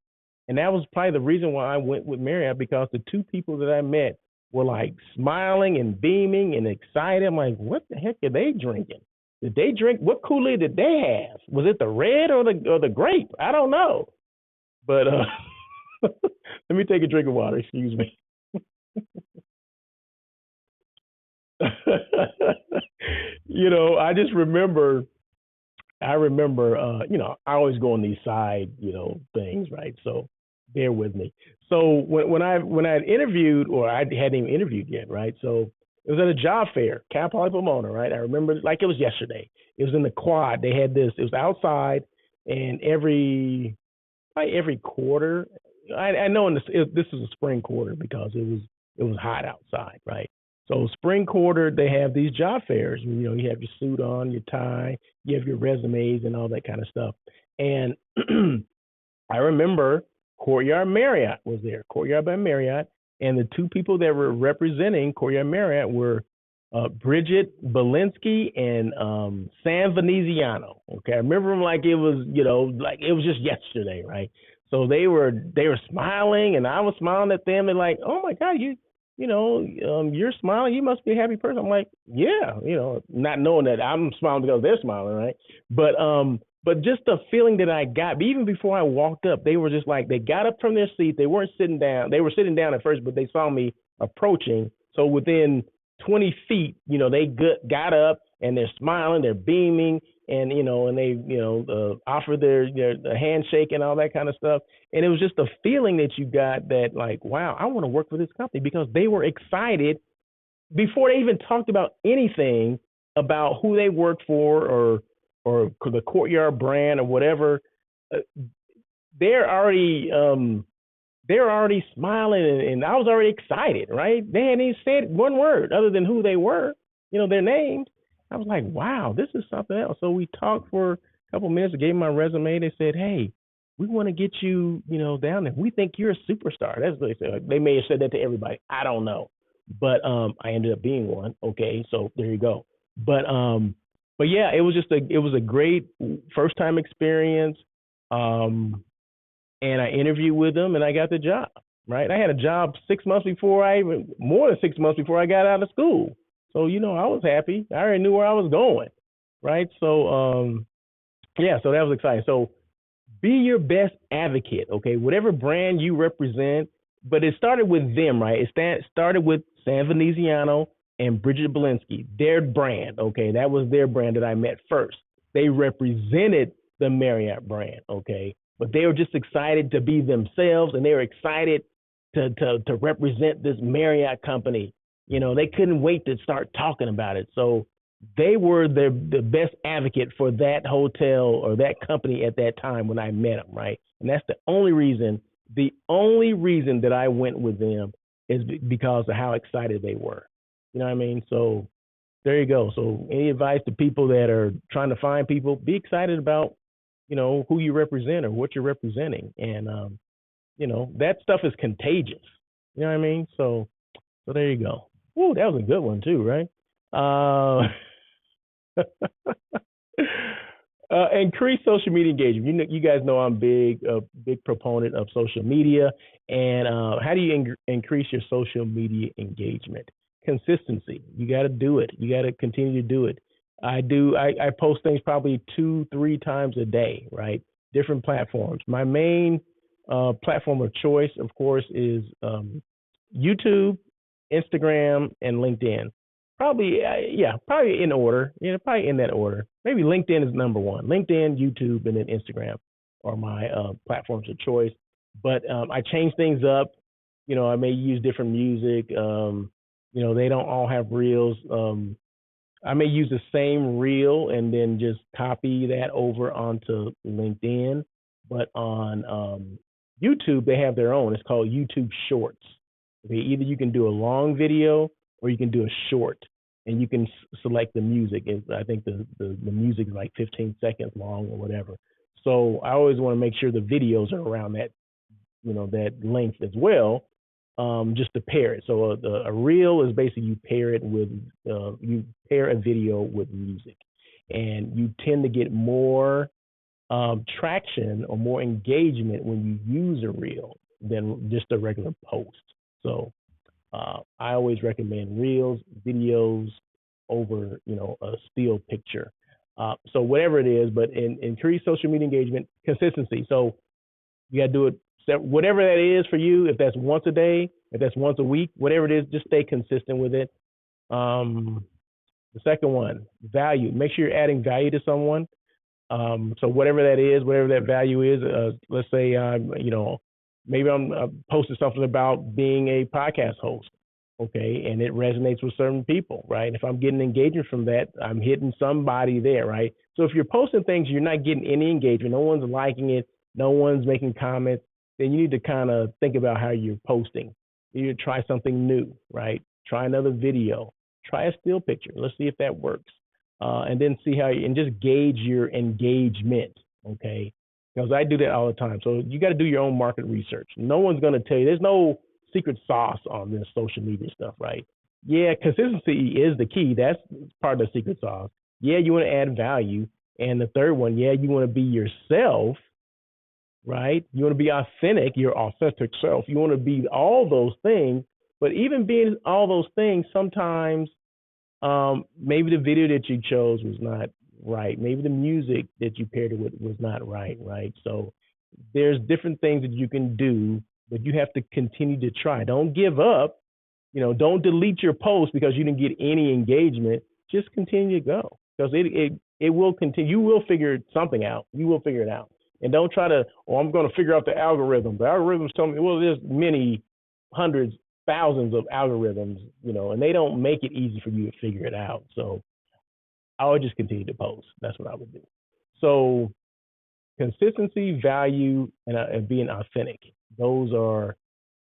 And that was probably the reason why I went with Marriott, because the two people that I met were like smiling and beaming and excited. I'm like, what the heck are they drinking? Did they drink? What Kool-Aid did they have? Was it the red or the grape? I don't know. But let me take a drink of water. Excuse me. I just remember. I always go on these side, things, right? So bear with me. So when I interviewed, or I hadn't even interviewed yet, right? So it was at a job fair, Cal Poly Pomona, right? I remember like it was yesterday. It was in the quad. They had this. It was outside, and every quarter. I know this is a spring quarter because it was hot outside, right? So spring quarter, they have these job fairs. You have your suit on, your tie, you have your resumes and all that kind of stuff. And I remember Courtyard Marriott was there, Courtyard by Marriott, and the two people that were representing Courtyard Marriott were Bridget Belinsky and San Veneziano. Okay, I remember them like it was, like it was just yesterday, right? So they were smiling, and I was smiling at them. They're like, "Oh my God, you're smiling. You must be a happy person." I'm like, "Yeah," not knowing that I'm smiling because they're smiling, right? But just the feeling that I got, even before I walked up, they were just like, they got up from their seat. They weren't sitting down. They were sitting down at first, but they saw me approaching. So within 20 feet, they got up and they're smiling, they're beaming, and and they offer their handshake and all that kind of stuff. And it was just a feeling that you got that like, wow, I want to work for this company, because they were excited before they even talked about anything about who they worked for or the Courtyard brand or whatever. They're already smiling, and I was already excited, right? They hadn't even said one word other than who they were, their names. I was like, wow, this is something else. So we talked for a couple of minutes, gave them my resume. They said, hey, we want to get you, down there. We think you're a superstar. That's what they said. They may have said that to everybody. I don't know. But I ended up being one. Okay, so there you go. But yeah, it was a great first time experience. And I interviewed with them, and I got the job. Right, I had a job more than 6 months before I got out of school. So I was happy. I already knew where I was going. Right, so yeah, so that was exciting. So be your best advocate. Okay, whatever brand you represent, but it started with them, right? It started with San Veneziano and Bridget Belinsky, their brand. Okay, that was their brand that I met first. They represented the Marriott brand. Okay. But they were just excited to be themselves, and they were excited to represent this Marriott company. They couldn't wait to start talking about it. So they were the best advocate for that hotel or that company at that time when I met them, right? And that's the only reason that I went with them is because of how excited they were. You know what I mean? So there you go. So any advice to people that are trying to find people, be excited about who you represent or what you're representing. And, that stuff is contagious. You know what I mean? So there you go. Ooh, that was a good one too, right? Increase social media engagement. You guys know I'm big proponent of social media. And how do you increase your social media engagement? Consistency. You got to do it. You got to continue to do it. I post things probably 2-3 times a day, right? Different platforms. My main platform of choice, of course, is YouTube, Instagram, and LinkedIn. Probably, yeah, probably in order. Yeah, probably in that order. Maybe LinkedIn is number one. LinkedIn, YouTube, and then Instagram are my platforms of choice. But I change things up. I may use different music. They don't all have reels. I may use the same reel and then just copy that over onto LinkedIn. But on YouTube, they have their own. It's called YouTube Shorts. Okay, either you can do a long video or you can do a short, and you can select the music. I think the music is like 15 seconds long or whatever. So I always want to make sure the videos are around that length as well, just to pair it. So a reel is basically you pair a video with music, and you tend to get more traction or more engagement when you use a reel than just a regular post. So I always recommend reels, videos over a still picture. So whatever it is, but increase social media engagement, consistency. So you got to do it. Whatever that is for you, if that's once a day, if that's once a week, whatever it is, just stay consistent with it. The second one, value. Make sure you're adding value to someone. So whatever that is, whatever that value is, let's say, maybe I'm posting something about being a podcast host, okay, and it resonates with certain people, right? If I'm getting engagement from that, I'm hitting somebody there, right? So if you're posting things, you're not getting any engagement, no one's liking it, no one's making comments, then you need to kind of think about how you're posting. You need to try something new, right? Try another video, try a still picture. Let's see if that works. And then see and just gauge your engagement, okay? Because I do that all the time. So you got to do your own market research. No one's going to tell you. There's no secret sauce on this social media stuff, right? Yeah, consistency is the key. That's part of the secret sauce. Yeah, you want to add value. And the third one, yeah, you want to be yourself, right? You want to be authentic, your authentic self. You want to be all those things. But even being all those things, sometimes maybe the video that you chose was not right. Maybe the music that you paired it with was not right, right? So there's different things that you can do, but you have to continue to try. Don't give up. Don't delete your post because you didn't get any engagement. Just continue to go, because it will continue. You will figure something out. You will figure it out. And don't try to, I'm going to figure out the algorithm. The algorithms tell me, well, there's many hundreds, thousands of algorithms, and they don't make it easy for you to figure it out. So I would just continue to post. That's what I would do. So consistency, value, and being authentic. Those are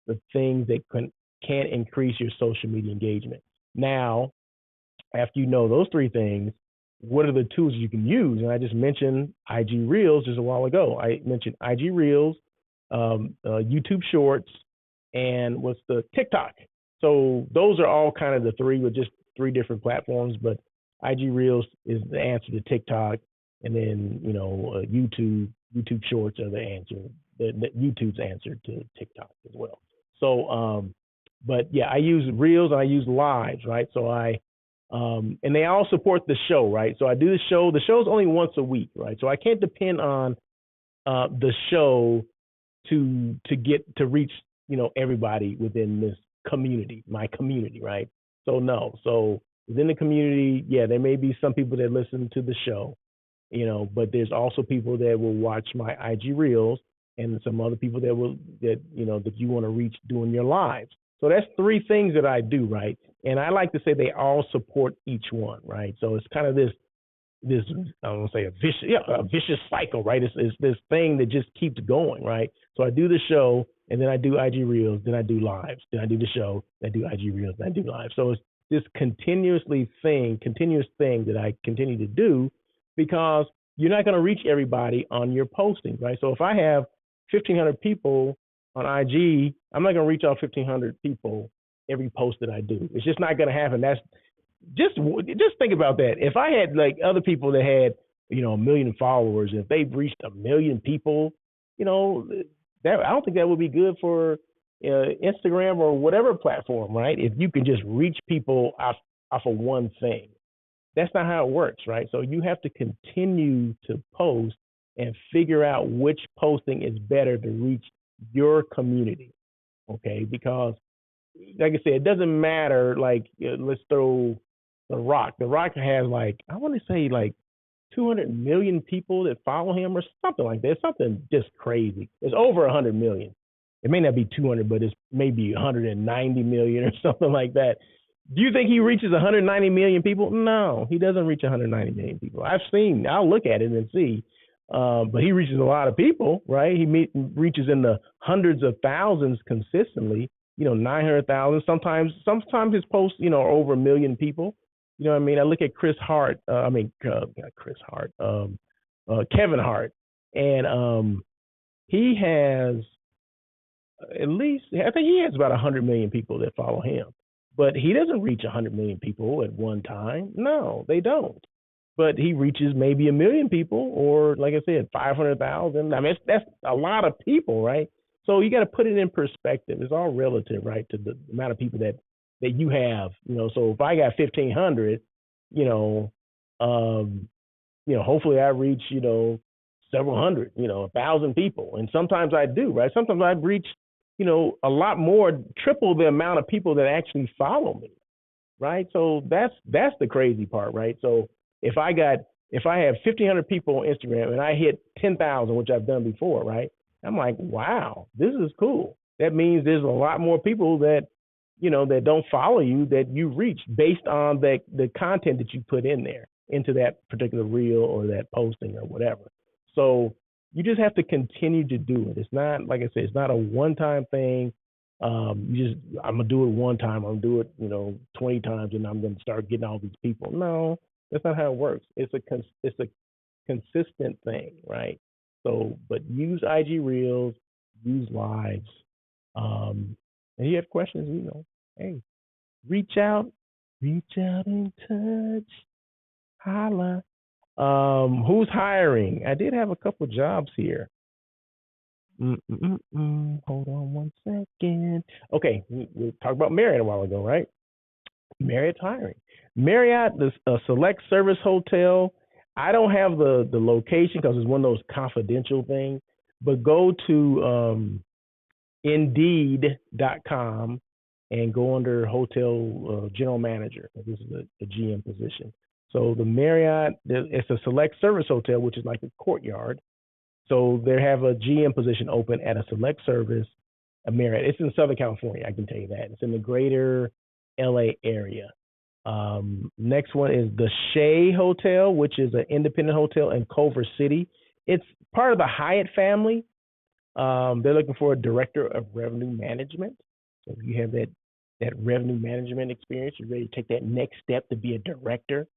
the things that can increase your social media engagement. Now, after you know those three things, what are the tools you can use? And I just mentioned IG Reels just a while ago. I mentioned IG Reels, YouTube Shorts, and what's the TikTok. So those are all kind of the three, with just three different platforms. But IG Reels is the answer to TikTok, and then YouTube Shorts are the answer. The YouTube's answer to TikTok as well. So, but yeah, I use Reels and I use Lives, right? So and they all support the show, right? So I do the show. The show's only once a week, right? So I can't depend on the show to reach everybody within this community, my community, right? So no. So within the community, yeah, there may be some people that listen to the show, but there's also people that will watch my IG Reels, and some other people that you want to reach doing your lives. So that's three things that I do, right? And I like to say they all support each one, right? So it's kind of this I don't want to say a vicious cycle, right? It's this thing that just keeps going, right? So I do the show, and then I do IG Reels, then I do lives, then I do the show, then I do IG Reels, then I do lives. So it's this continuous thing that I continue to do, because you're not going to reach everybody on your posting, right? So if I have 1,500 people on IG, I'm not going to reach all 1,500 people every post that I do. It's just not going to happen. That's just think about that. If I had like other people that had a million followers. If they've reached a million people, you know, that I don't think that would be good for Instagram or whatever platform, right? If you can just reach people off of one thing, that's not how it works, right? So you have to continue to post and figure out which posting is better to reach your community, okay? Because like I said, it doesn't matter. Like, let's throw The Rock. The Rock has like, I want to say like 200 million people that follow him or something like that. It's something just crazy. It's over 100 million. It may not be 200, but it's maybe 190 million or something like that. Do you think he reaches 190 million people? No, he doesn't reach 190 million people. I'll look at it and see. But he reaches a lot of people, right? Reaches in the hundreds of thousands consistently, 900,000. Sometimes his posts, are over a million people. You know what I mean? I look at Chris Hart. Not Chris Hart. Kevin Hart, and he has at least, I think he has about 100 million people that follow him, but he doesn't reach 100 million people at one time. No, they don't. But he reaches maybe a million people, or like I said, 500,000. I mean, that's a lot of people, right? So you got to put it in perspective. It's all relative, right, to the amount of people that you have. So if I got 1,500, hopefully I reach, several hundred, 1,000 people, and sometimes I do, right? Sometimes I reach, a lot more, triple the amount of people that actually follow me, right? So that's the crazy part, right? So if I have 1,500 people on Instagram and I hit 10,000, which I've done before, right? I'm like, wow, this is cool. That means there's a lot more people that, that don't follow you that you reach based on the content that you put in there into that particular reel or that posting or whatever. So you just have to continue to do it. It's not, like I said, it's not a one-time thing. I'm gonna do it one time. I'm gonna do it, 20 times, and I'm gonna start getting all these people. No, that's not how it works. It's a consistent thing, right? So, but use IG Reels, use Lives, and you have questions, hey, reach out and touch, holla. Who's hiring? I did have a couple jobs here. Hold on one second. Okay, we talked about Marriott a while ago, right? Marriott's hiring. Marriott, a select service hotel. I don't have the location because it's one of those confidential things. But go to Indeed.com and go under hotel general manager. This is the GM position. So the Marriott, it's a select service hotel, which is like a courtyard. So they have a GM position open at a select service, a Marriott. It's in Southern California, I can tell you that. It's in the greater LA area. Next one is the Shea Hotel, which is an independent hotel in Culver City. It's part of the Hyatt family. They're looking for a director of revenue management. So if you have that revenue management experience, you're ready to take that next step to be a director.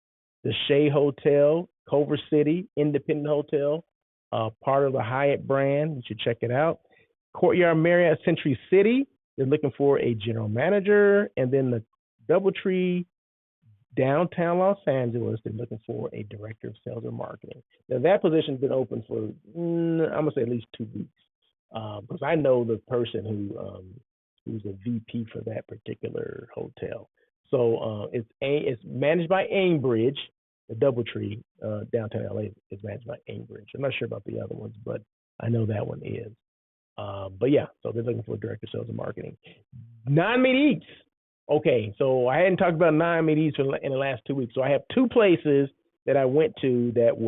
The Shea Hotel, Culver City, independent hotel, part of the Hyatt brand. You should check it out. Courtyard Marriott Century City, they're looking for a general manager. And then the DoubleTree downtown Los Angeles, they're looking for a director of sales and marketing. Now that position's been open for, I'm gonna say at least 2 weeks, because I know the person who's a VP for that particular hotel. So it's managed by Aimbridge. The DoubleTree downtown LA is managed by Aimbridge. I'm not sure about the other ones, but I know that one is. But yeah, so they're looking for a director of sales and marketing. Non-meat eats. Okay, so I hadn't talked about non-meat eats in the last 2 weeks. So I have 2 places that I went to that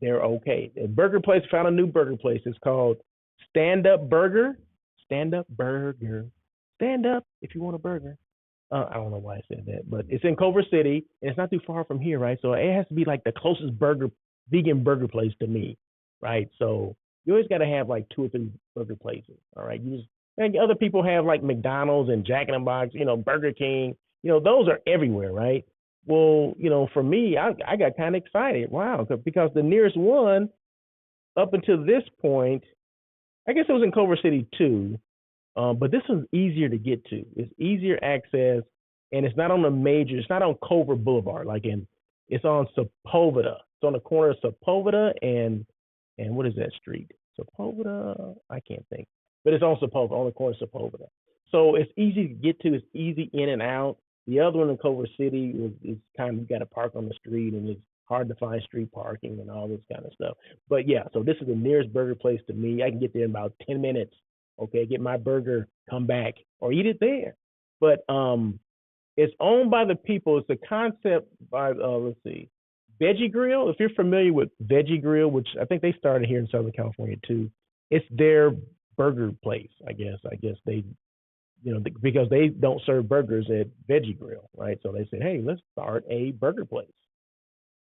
they're okay. A burger place, found a new burger place. It's called Stand Up Burger. Stand Up Burger. Stand up if you want a burger. I don't know why I said that, but it's in Culver City, and it's not too far from here, right? So it has to be like the closest vegan burger place to me, right? So you always got to have like 2 or 3 burger places, all right? And other people have like McDonald's and Jack in the Box, Burger King, those are everywhere, right? Well, for me, I got kind of excited. Wow, because the nearest one up until this point, I guess it was in Culver City too, but this is easier to get to. It's easier access, and it's not on it's not on Culver Boulevard like in It's on Sepulveda. It's on the corner of Sepulveda and what is that street? Sepulveda? I can't think. But it's on Sepulveda, on the corner of Sepulveda. So it's easy to get to. It's easy in and out. The other one in Culver City is kind of, you got to park on the street, and it's hard to find street parking and all this kind of stuff. But yeah, so this is the nearest burger place to me. I can get there in about 10 minutes. Okay, get my burger, come back, or eat it there. But it's owned by the people. It's a concept by let's see, Veggie Grill. If you're familiar with Veggie Grill, which I think they started here in Southern California too, it's their burger place. I guess they, because they don't serve burgers at Veggie Grill, right? So they said, hey, let's start a burger place,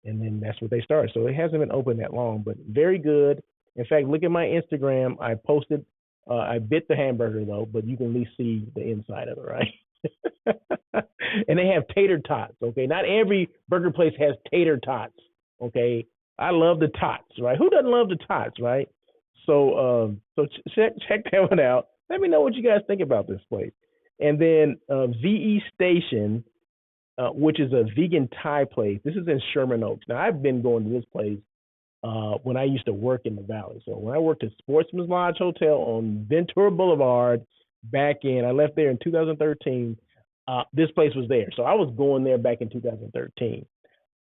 and then that's what they started. So it hasn't been open that long, but very good. In fact, look at my Instagram. I posted. I bit the hamburger though, but you can at least see the inside of it, right? And they have tater tots. Okay, not every burger place has tater tots. Okay, I love the tots, right? Who doesn't love the tots, right? So check that one out. Let me know what you guys think about this place. And then VE Station, which is a vegan Thai place. This is in Sherman Oaks. Now I've been going to this place when I used to work in the Valley. So when I worked at Sportsman's Lodge Hotel on Ventura Boulevard I left there in 2013. This place was there. So I was going there back in 2013.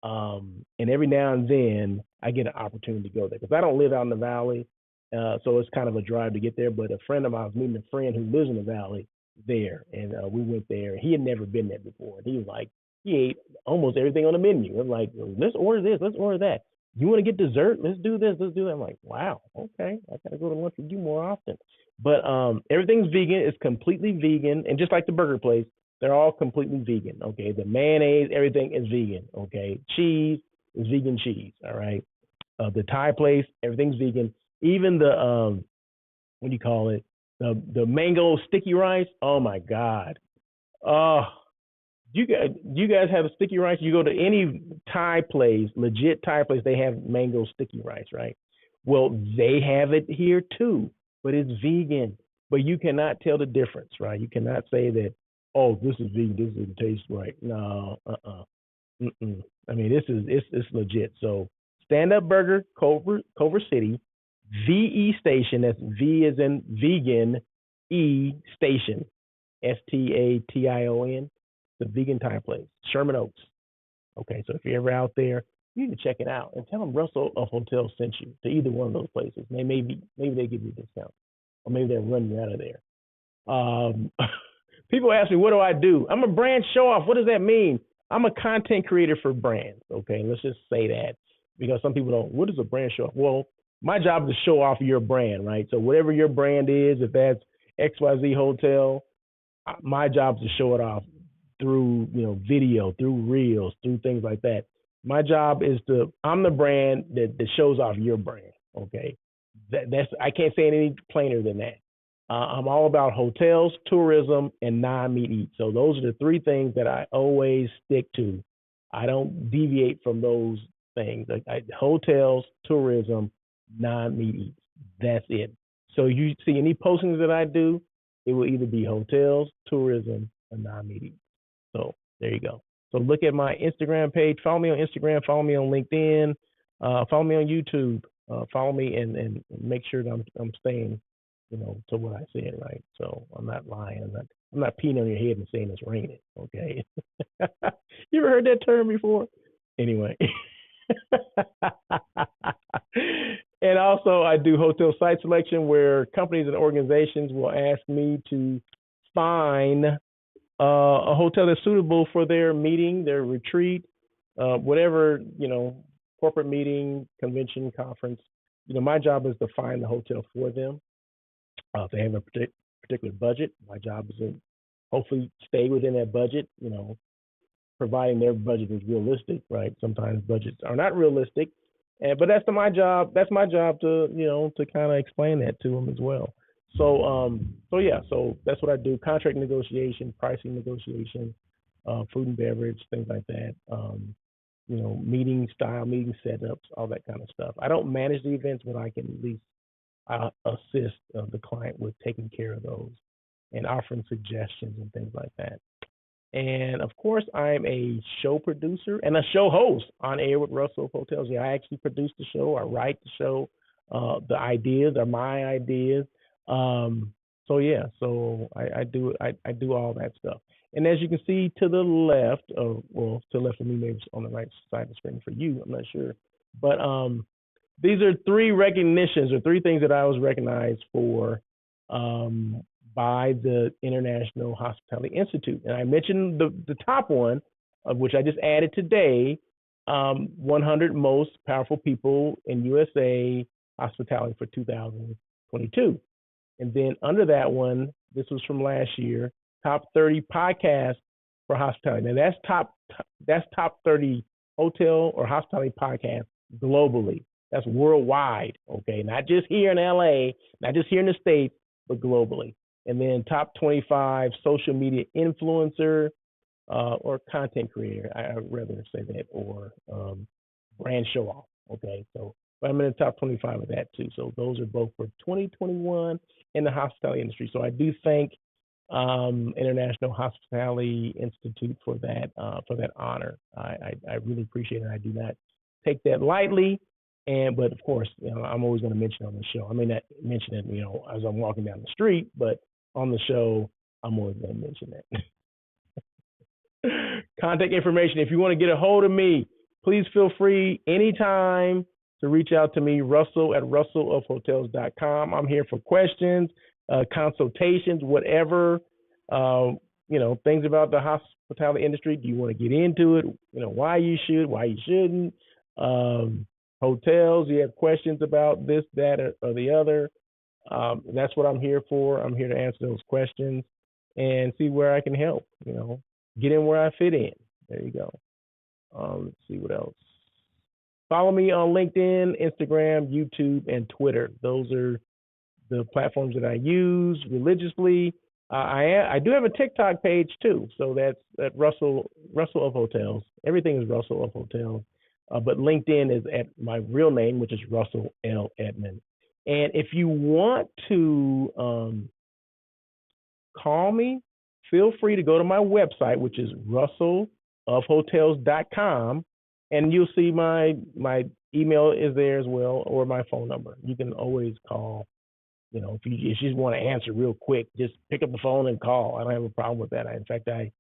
And every now and then I get an opportunity to go there because I don't live out in the Valley. So it's kind of a drive to get there. But a friend of mine, I was meeting a friend who lives in the Valley there. And we went there. He had never been there before. And he was like, he ate almost everything on the menu. I'm like, let's order this, let's order that. You want to get dessert? Let's do this, let's do that. I'm like, wow, okay. I got to go to lunch with you more often. But everything's vegan. It's completely vegan. And just like the burger place, they're all completely vegan. Okay. The mayonnaise, everything is vegan. Okay. Cheese is vegan cheese. All right. The Thai place, everything's vegan. Even the, what do you call it? The mango sticky rice. Oh my God. Oh, do you guys have a sticky rice? You go to any Thai place, legit Thai place, they have mango sticky rice, right? Well, they have it here too, but it's vegan. But you cannot tell the difference, right? You cannot say that, oh, this is vegan, this doesn't taste right. No, I mean, it's legit. So Stand Up Burger, Culver City, VE Station. That's V as in vegan, E Station, Station. The vegan Thai place, Sherman Oaks. Okay, so if you're ever out there, you need to check it out and tell them Russell of Hotel sent you to either one of those places. Maybe they give you a discount, or maybe they'll run you out of there. People ask me, what do I do? I'm a brand show off. What does that mean? I'm a content creator for brands. Okay, let's just say that, because some people don't. What is a brand show off? Well, my job is to show off your brand, right? So whatever your brand is, if that's XYZ Hotel, my job is to show it off through video, through reels, through things like that. My job is I'm the brand that shows off your brand. Okay, that's I can't say any plainer than that. I'm all about hotels, tourism, and non-meat eats. So those are the three things that I always stick to. I don't deviate from those things. Hotels, tourism, non-meat eats. That's it. So you see any postings that I do, it will either be hotels, tourism, or non-meat eats. So there you go. So look at my Instagram page. Follow me on Instagram. Follow me on LinkedIn. Follow me on YouTube. Follow me and make sure that I'm staying, to what I said, right? So I'm not lying. I'm not peeing on your head and saying it's raining. Okay. You ever heard that term before? Anyway. And also I do hotel site selection, where companies and organizations will ask me to find a hotel that's suitable for their meeting, their retreat, whatever, corporate meeting, convention, conference. My job is to find the hotel for them. If they have a particular budget, my job is to hopefully stay within that budget, providing their budget is realistic, right? Sometimes budgets are not realistic, but that's my job. That's my job to, to kind of explain that to them as well. So that's what I do: contract negotiation, pricing negotiation, food and beverage, things like that. Meeting style, meeting setups, all that kind of stuff. I don't manage the events, but I can at least assist the client with taking care of those and offering suggestions and things like that. And of course, I'm a show producer and a show host on Air with Russell of Hotels. Yeah, I actually produce the show. I write the show. The ideas are my ideas. Um, so yeah, so I do all that stuff. And as you can see to the left, well, to the left of me, maybe it's on the right side of the screen for you. I'm not sure, but these are three recognitions or three things that I was recognized for um, by the International Hospitality Institute. And I mentioned the top one, of which I just added today, 100 most powerful people in USA hospitality for 2022. And then under that one, this was from last year, top 30 podcasts for hospitality. Now that's top 30 hotel or hospitality podcasts globally. That's worldwide, okay? Not just here in LA, not just here in the States, but globally. And then top 25 social media influencer or content creator. I'd rather say that, or brand show off, okay? So, but I'm in the top 25 of that too. So those are both for 2021 in the hospitality industry. So I do thank International Hospitality Institute for that honor. I really appreciate it. I do not take that lightly. But of course, I'm always going to mention it on the show. I may not mention it, as I'm walking down the street, but on the show, I'm always going to mention that. Contact information. If you want to get a hold of me, please feel free anytime to reach out to me, Russell at russellofhotels.com. I'm here for questions, consultations, whatever, things about the hospitality industry. Do you want to get into it? Why you should, why you shouldn't. Hotels, you have questions about this, that, or the other. That's what I'm here for. I'm here to answer those questions and see where I can help, get in where I fit in. There you go. Let's see what else. Follow me on LinkedIn, Instagram, YouTube, and Twitter. Those are the platforms that I use religiously. I do have a TikTok page too, so that's at Russell of Hotels. Everything is Russell of Hotels. But LinkedIn is at my real name, which is Russell L. Edmond. And if you want to call me, feel free to go to my website, which is russellofhotels.com, and you'll see my email is there as well, or my phone number. You can always call. If you just want to answer real quick, just pick up the phone and call. I don't have a problem with that. In fact, I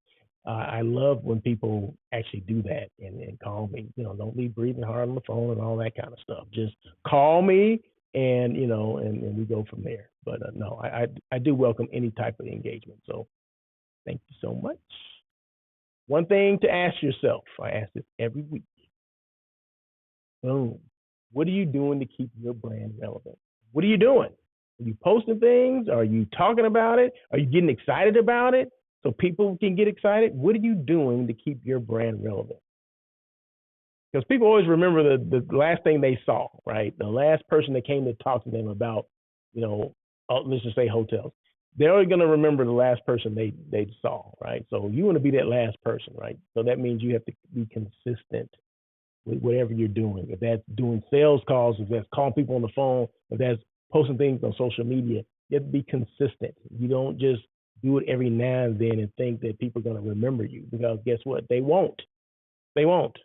love when people actually do that and call me. Don't be breathing hard on the phone and all that kind of stuff. Just call me and and we go from there. But no, I do welcome any type of engagement. So thank you so much. One thing to ask yourself, I ask this every week. Boom. What are you doing to keep your brand relevant? What are you doing? Are you posting things? Are you talking about it? Are you getting excited about it so people can get excited? What are you doing to keep your brand relevant? Because people always remember the last thing they saw, right? The last person that came to talk to them about, let's just say hotels. They're always going to remember the last person they saw, right? So you want to be that last person, right? So that means you have to be consistent with whatever you're doing. If that's doing sales calls, if that's calling people on the phone, if that's posting things on social media, you have to be consistent. You don't just do it every now and then and think that people are going to remember you, because guess what? They won't. They won't.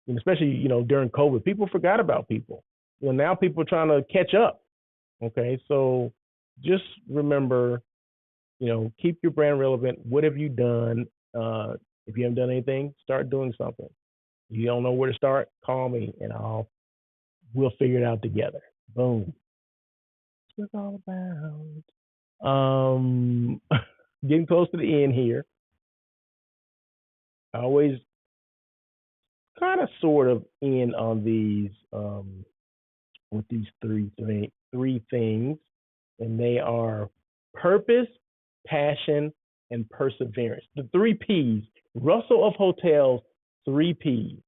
And especially, during COVID, people forgot about people. Now people are trying to catch up. Okay. So just remember, keep your brand relevant. What have you done? If you haven't done anything, start doing something. If you don't know where to start, call me and we'll figure it out together. Boom. That's what it's all about. Getting close to the end here. I always kind of sort of end on these with these three things, and they are purpose, passion, and perseverance. The 3 P's. Russell of Hotels, 3 P's.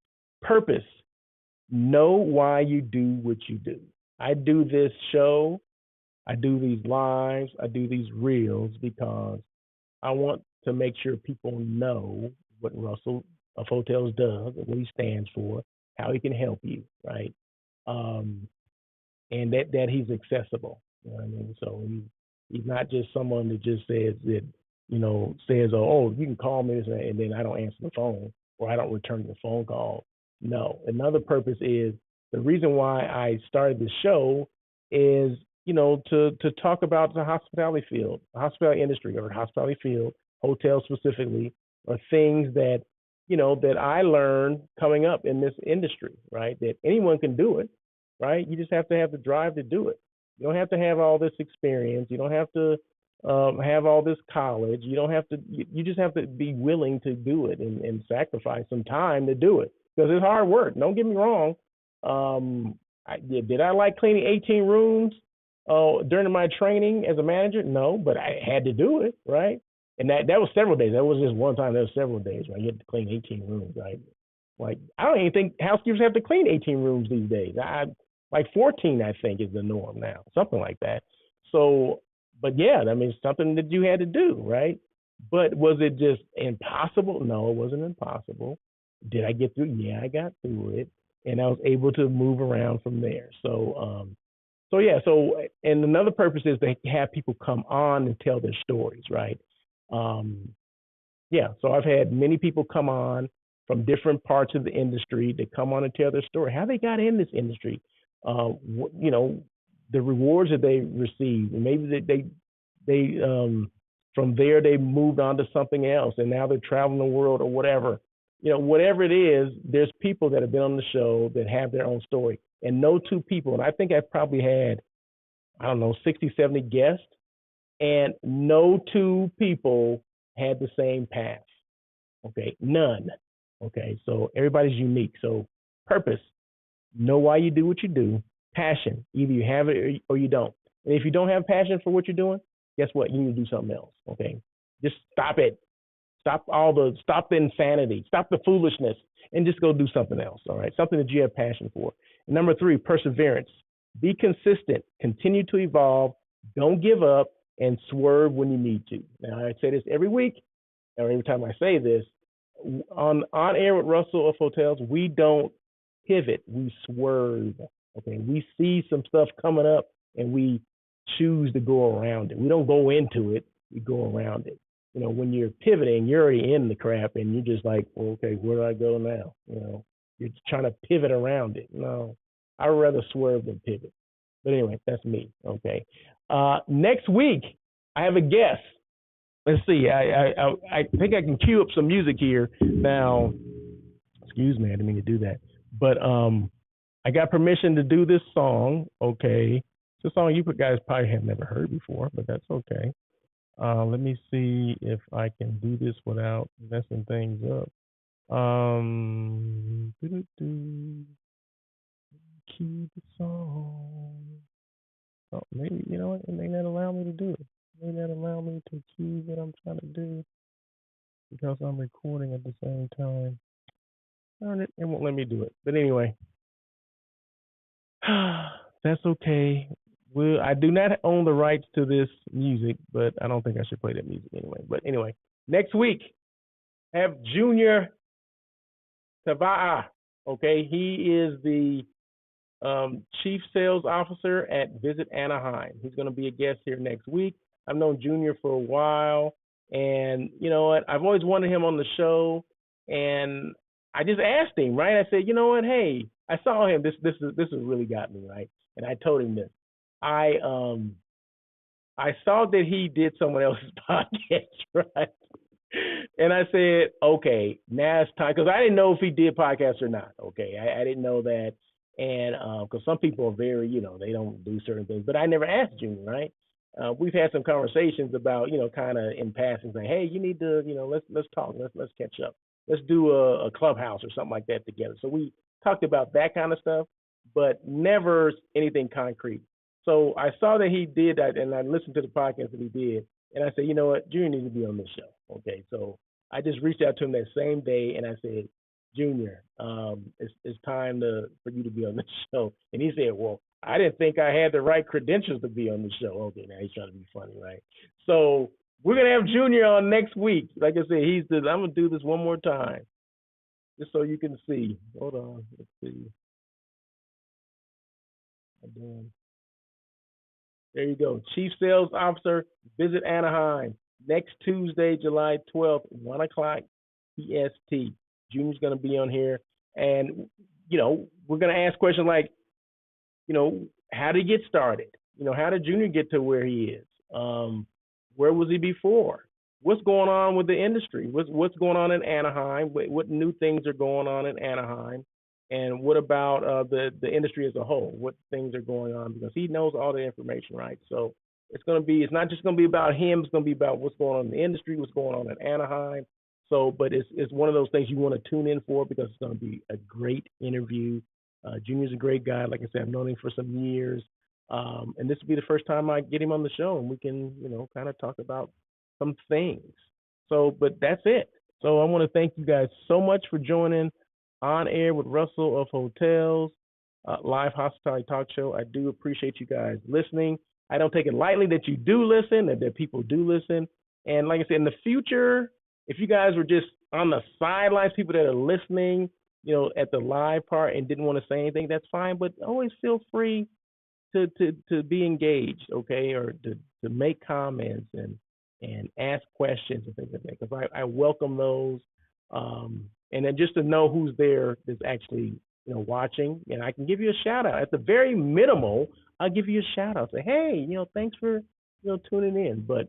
Purpose. Know why you do what you do. I do this show, I do these lives, I do these reels because I want to make sure people know what Russell of Hotels does, what he stands for, how he can help you, right? And that he's accessible. You know what I mean? So he's not just someone that just says that, says, oh, you can call me, and then I don't answer the phone or I don't return the phone call. No. Another purpose is the reason why I started the show is, to talk about the hospitality field, the hospitality industry or the hospitality field, hotels specifically, or things that I learned coming up in this industry, right? That anyone can do it, right? You just have to have the drive to do it. You don't have to have all this experience. You don't have to have all this college. You don't have to. You just have to be willing to do it and sacrifice some time to do it because it's hard work. Don't get me wrong. Did I like cleaning 18 rooms during my training as a manager? No, but I had to do it, right? And that was several days. That was just one time. That was several days, right? You had to clean 18 rooms, right? Like I don't even think housekeepers have to clean 18 rooms these days. Like 14, I think, is the norm now, something like that. So, but yeah, I mean, it's something that you had to do, right? But was it just impossible? No, it wasn't impossible. Did I get through? Yeah, I got through it, and I was able to move around from there. So yeah, and another purpose is to have people come on and tell their stories, right? Um, yeah, so I've had many people come on from different parts of the industry that come on and tell their story, how they got in this industry, the rewards that they received, and maybe they from there they moved on to something else, and now they're traveling the world or whatever. Whatever it is, there's people that have been on the show that have their own story, and no two people, and I think I've probably had, I don't know, 60, 70 guests, and no two people had the same path. Okay, none. Okay, so everybody's unique. So purpose, know why you do what you do. Passion, either you have it or you don't. And if you don't have passion for what you're doing, guess what? You need to do something else. Okay, just stop it. Stop the insanity, stop the foolishness, and just go do something else. All right, something that you have passion for. And number 3, perseverance. Be consistent. Continue to evolve. Don't give up, and swerve when you need to. Now I say this every week, or every time I say this, on air with Russell of Hotels, we don't pivot, we swerve. Okay, we see some stuff coming up and we choose to go around it. We don't go into it, we go around it. When you're pivoting, you're already in the crap and you're just like, well, okay, where do I go now? You're trying to pivot around it. No, I'd rather swerve than pivot. But anyway, that's me. Okay. Next week, I have a guest. Let's see. I think I can cue up some music here now. Excuse me, I didn't mean to do that. But I got permission to do this song. Okay, it's a song you guys probably have never heard before, but that's okay. Let me see if I can do this without messing things up. Key the song. Oh, maybe, you know what? It may not allow me to do it. It may not allow me to key what I'm trying to do because I'm recording at the same time. Darn it, it won't let me do it. But anyway, that's okay. I do not own the rights to this music, but I don't think I should play that music anyway. But anyway, next week, have Junior Tava'a. Okay, he is the Chief Sales Officer at Visit Anaheim. He's going to be a guest here next week. I've known Junior for a while, and you know what? I've always wanted him on the show, and I just asked him, right? I said, you know what? Hey, I saw him. This has really got me, right? And I told him this. I saw that he did someone else's podcast, right? And I said, okay, now it's time, because I didn't know if he did podcasts or not. Okay, I didn't know that, and because some people are very, they don't do certain things, but I never asked Junior, right? We've had some conversations about, kind of in passing, saying, hey, you need to, let's talk, let's catch up, let's do a clubhouse or something like that together. So we talked about that kind of stuff, but never anything concrete. So I saw that he did that, and I listened to the podcast that he did, and I said, you know what, Junior needs to be on this show. Okay, so I just reached out to him that same day, and I said, Junior, it's time for you to be on this show. And he said, well, I didn't think I had the right credentials to be on the show. Okay, now he's trying to be funny, right? So we're gonna have Junior on next week. Like I said, I'm gonna do this one more time, just so you can see. Hold on, let's see. There you go. Chief Sales Officer, Visit Anaheim. next Tuesday, July 12th, 1 o'clock PST. Junior's going to be on here. And, we're going to ask questions like, how did he get started? How did Junior get to where he is? Where was he before? What's going on with the industry? What's going on in Anaheim? What new things are going on in Anaheim? And what about the industry as a whole? What things are going on? Because he knows all the information, right? So it's not just gonna be about him. It's gonna be about what's going on in the industry, what's going on in Anaheim. So, but it's one of those things you want to tune in for because it's gonna be a great interview. Junior's a great guy. Like I said, I've known him for some years. And this will be the first time I get him on the show and we can, kind of talk about some things. So, but that's it. So I want to thank you guys so much for joining On Air with Russell of Hotels, live hospitality talk show. I do appreciate you guys listening. I don't take it lightly that you do listen, that people do listen. And like I said, in the future, if you guys were just on the sidelines, people that are listening, at the live part and didn't want to say anything, that's fine. But always feel free to be engaged, okay, or to make comments and ask questions and things like that. Because I welcome those, and then just to know who's there is actually watching, and I can give you a shout out at the very minimal. I'll give you a shout out. Say, hey, thanks for tuning in. But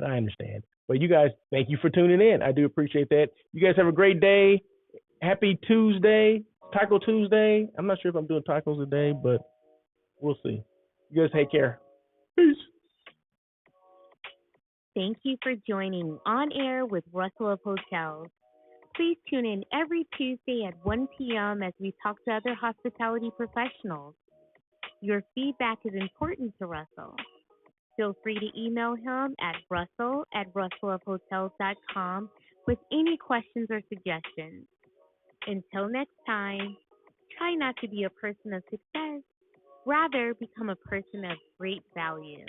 I understand. But you guys, thank you for tuning in. I do appreciate that. You guys have a great day. Happy Tuesday, Taco Tuesday. I'm not sure if I'm doing tacos today, but we'll see. You guys take care. Peace. Thank you for joining On Air with Russell of Hotels. Please tune in every Tuesday at 1 p.m. as we talk to other hospitality professionals. Your feedback is important to Russell. Feel free to email him at russell@russellofhotels.com with any questions or suggestions. Until next time, try not to be a person of success. Rather, become a person of great value.